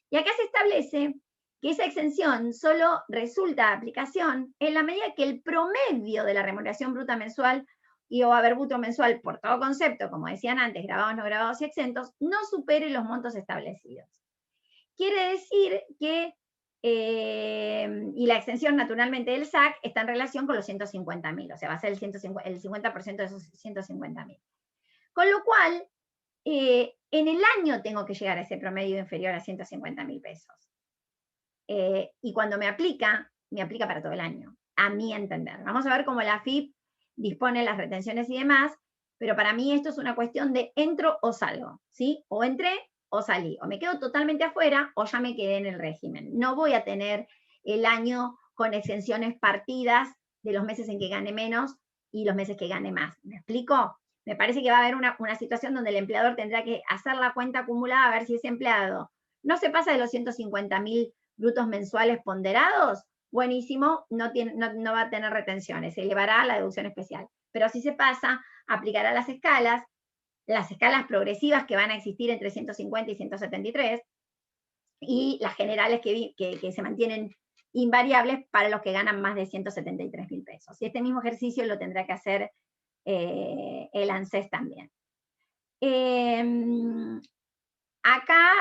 Y acá se establece que esa exención solo resulta de aplicación en la medida que el promedio de la remuneración bruta mensual o haber bruto mensual por todo concepto, como decían antes, grabados, no grabados y exentos, no supere los montos establecidos. Quiere decir que, y la extensión naturalmente del SAC está en relación con los 150.000, o sea, va a ser el 50% de esos 150.000. Con lo cual, en el año tengo que llegar a ese promedio inferior a 150.000 pesos. Y cuando me aplica para todo el año, a mi entender. Vamos a ver cómo la AFIP dispone las retenciones y demás, pero para mí esto es una cuestión de entro o salgo, ¿sí? O entré o salí, o me quedo totalmente afuera o ya me quedé en el régimen. No voy a tener el año con exenciones partidas de los meses en que gane menos y los meses que gane más. ¿Me explico? Me parece que va a haber una situación donde el empleador tendrá que hacer la cuenta acumulada a ver si ese empleado no se pasa de los 150.000 brutos mensuales ponderados, buenísimo, no va a tener retenciones, se elevará la deducción especial. Pero si se pasa, aplicará las escalas progresivas que van a existir entre 150 y 173, y las generales que se mantienen invariables para los que ganan más de 173.000 pesos. Y este mismo ejercicio lo tendrá que hacer el ANSES también. Acá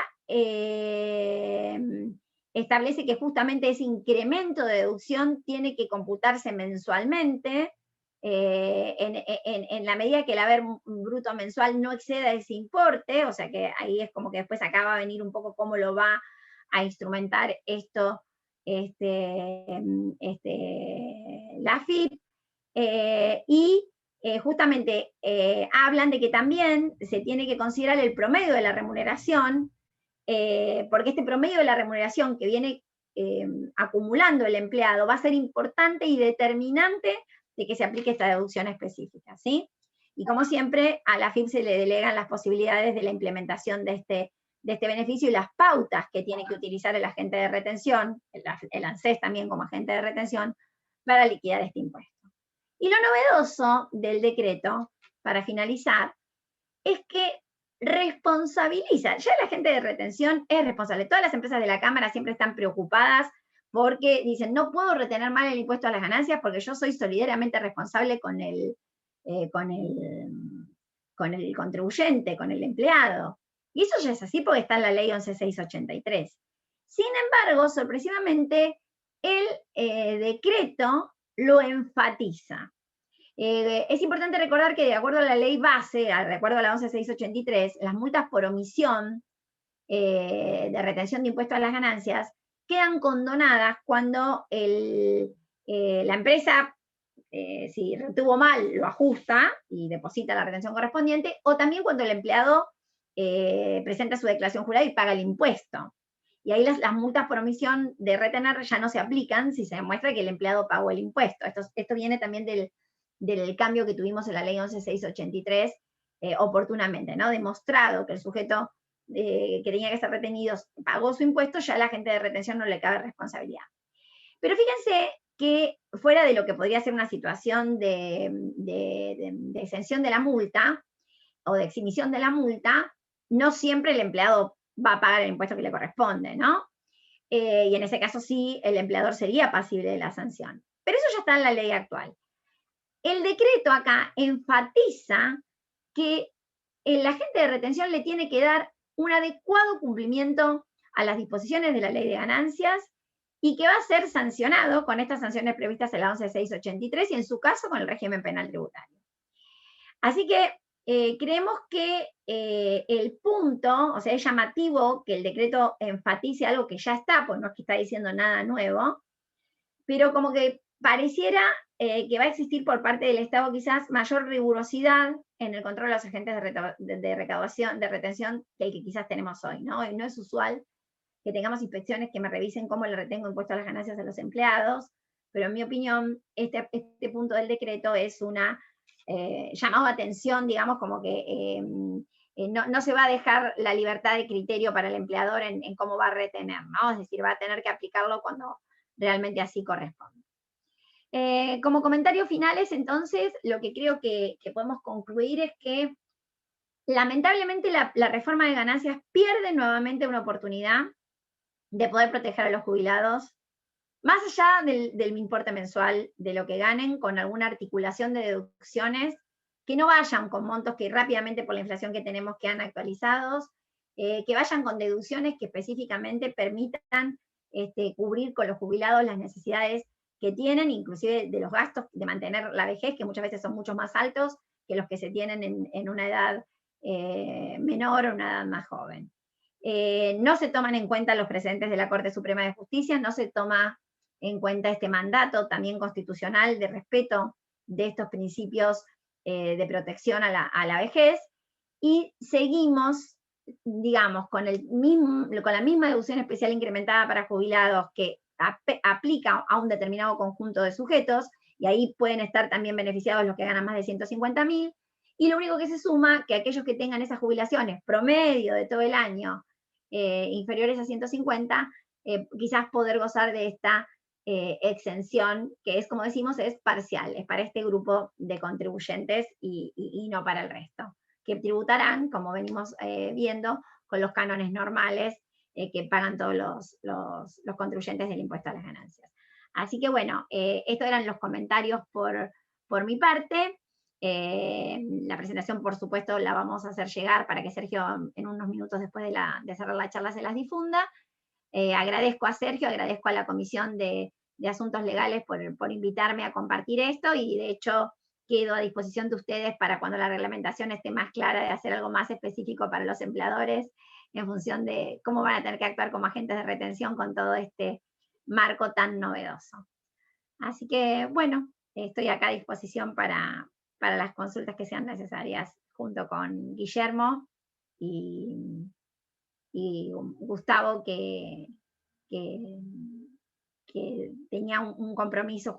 establece que justamente ese incremento de deducción tiene que computarse mensualmente, en la medida que el haber bruto mensual no exceda ese importe, o sea que ahí es como que después acá va a venir un poco cómo lo va a instrumentar esto la AFIP, justamente hablan de que también se tiene que considerar el promedio de la remuneración, porque este promedio de la remuneración que viene acumulando el empleado va a ser importante y determinante de que se aplique esta deducción específica, ¿sí? Y como siempre, a la AFIP se le delegan las posibilidades de la implementación de este beneficio y las pautas que tiene que utilizar el agente de retención, el ANSES también como agente de retención, para liquidar este impuesto. Y lo novedoso del decreto, para finalizar, es que responsabiliza, ya el agente de retención es responsable. Todas las empresas de la Cámara siempre están preocupadas porque dicen, no puedo retener mal el impuesto a las ganancias porque yo soy solidariamente responsable con el contribuyente, con el empleado. Y eso ya es así porque está en la ley 11.683. Sin embargo, sorpresivamente, el decreto lo enfatiza. Es importante recordar que de acuerdo a la ley base, de acuerdo a la 11.683, las multas por omisión de retención de impuestos a las ganancias quedan condonadas cuando la empresa, si retuvo mal, lo ajusta y deposita la retención correspondiente, o también cuando el empleado presenta su declaración jurada y paga el impuesto. Y ahí las multas por omisión de retener ya no se aplican si se demuestra que el empleado pagó el impuesto. Esto viene también del cambio que tuvimos en la ley 11.683 oportunamente, ¿no? Demostrado que el sujeto que tenía que ser retenido pagó su impuesto, ya a la agente de retención no le cabe responsabilidad. Pero fíjense que fuera de lo que podría ser una situación de exención de la multa o de exhibición de la multa, no siempre el empleado va a pagar el impuesto que le corresponde, ¿no? Y en ese caso sí, el empleador sería pasible de la sanción. Pero eso ya está en la ley actual. El decreto acá enfatiza que el agente de retención le tiene que dar un adecuado cumplimiento a las disposiciones de la ley de ganancias y que va a ser sancionado con estas sanciones previstas en la 11.683 y en su caso con el régimen penal tributario. Así que creemos que el punto, o sea, es llamativo que el decreto enfatice algo que ya está, pues no es que está diciendo nada nuevo, pero como que pareciera que va a existir por parte del Estado quizás mayor rigurosidad en el control de los agentes de recaudación, de retención, que el que quizás tenemos hoy, ¿no? Y no es usual que tengamos inspecciones que me revisen cómo le retengo impuesto a las ganancias a los empleados, pero en mi opinión, este punto del decreto es una llamado a atención, digamos, como que no se va a dejar la libertad de criterio para el empleador en cómo va a retener, ¿no? Es decir, va a tener que aplicarlo cuando realmente así corresponde. Como comentarios finales, entonces, lo que creo que podemos concluir es que lamentablemente la reforma de ganancias pierde nuevamente una oportunidad de poder proteger a los jubilados, más allá del importe mensual de lo que ganen, con alguna articulación de deducciones, que no vayan con montos que rápidamente por la inflación que tenemos quedan actualizados, que vayan con deducciones que específicamente permitan cubrir con los jubilados las necesidades que tienen, inclusive de los gastos de mantener la vejez, que muchas veces son mucho más altos que los que se tienen en una edad menor o una edad más joven. No se toman en cuenta los precedentes de la Corte Suprema de Justicia, no se toma en cuenta este mandato también constitucional de respeto de estos principios de protección a la vejez, y seguimos, digamos, con la misma deducción especial incrementada para jubilados que aplica a un determinado conjunto de sujetos, y ahí pueden estar también beneficiados los que ganan más de 150.000, y lo único que se suma, que aquellos que tengan esas jubilaciones promedio de todo el año inferiores a 150, quizás poder gozar de esta exención, que es, como decimos, es parcial, es para este grupo de contribuyentes y no para el resto, que tributarán, como venimos viendo, con los cánones normales que pagan todos los contribuyentes del impuesto a las ganancias. Así que bueno, estos eran los comentarios por mi parte. La presentación, por supuesto, la vamos a hacer llegar para que Sergio en unos minutos después de cerrar la charla se las difunda. agradezco a Sergio, agradezco a la Comisión de Asuntos Legales por invitarme a compartir esto, y de hecho quedo a disposición de ustedes para cuando la reglamentación esté más clara, de hacer algo más específico para los empleadores en función de cómo van a tener que actuar como agentes de retención con todo este marco tan novedoso. Así que, bueno, estoy acá a disposición para las consultas que sean necesarias, junto con Guillermo y Gustavo, que tenía un compromiso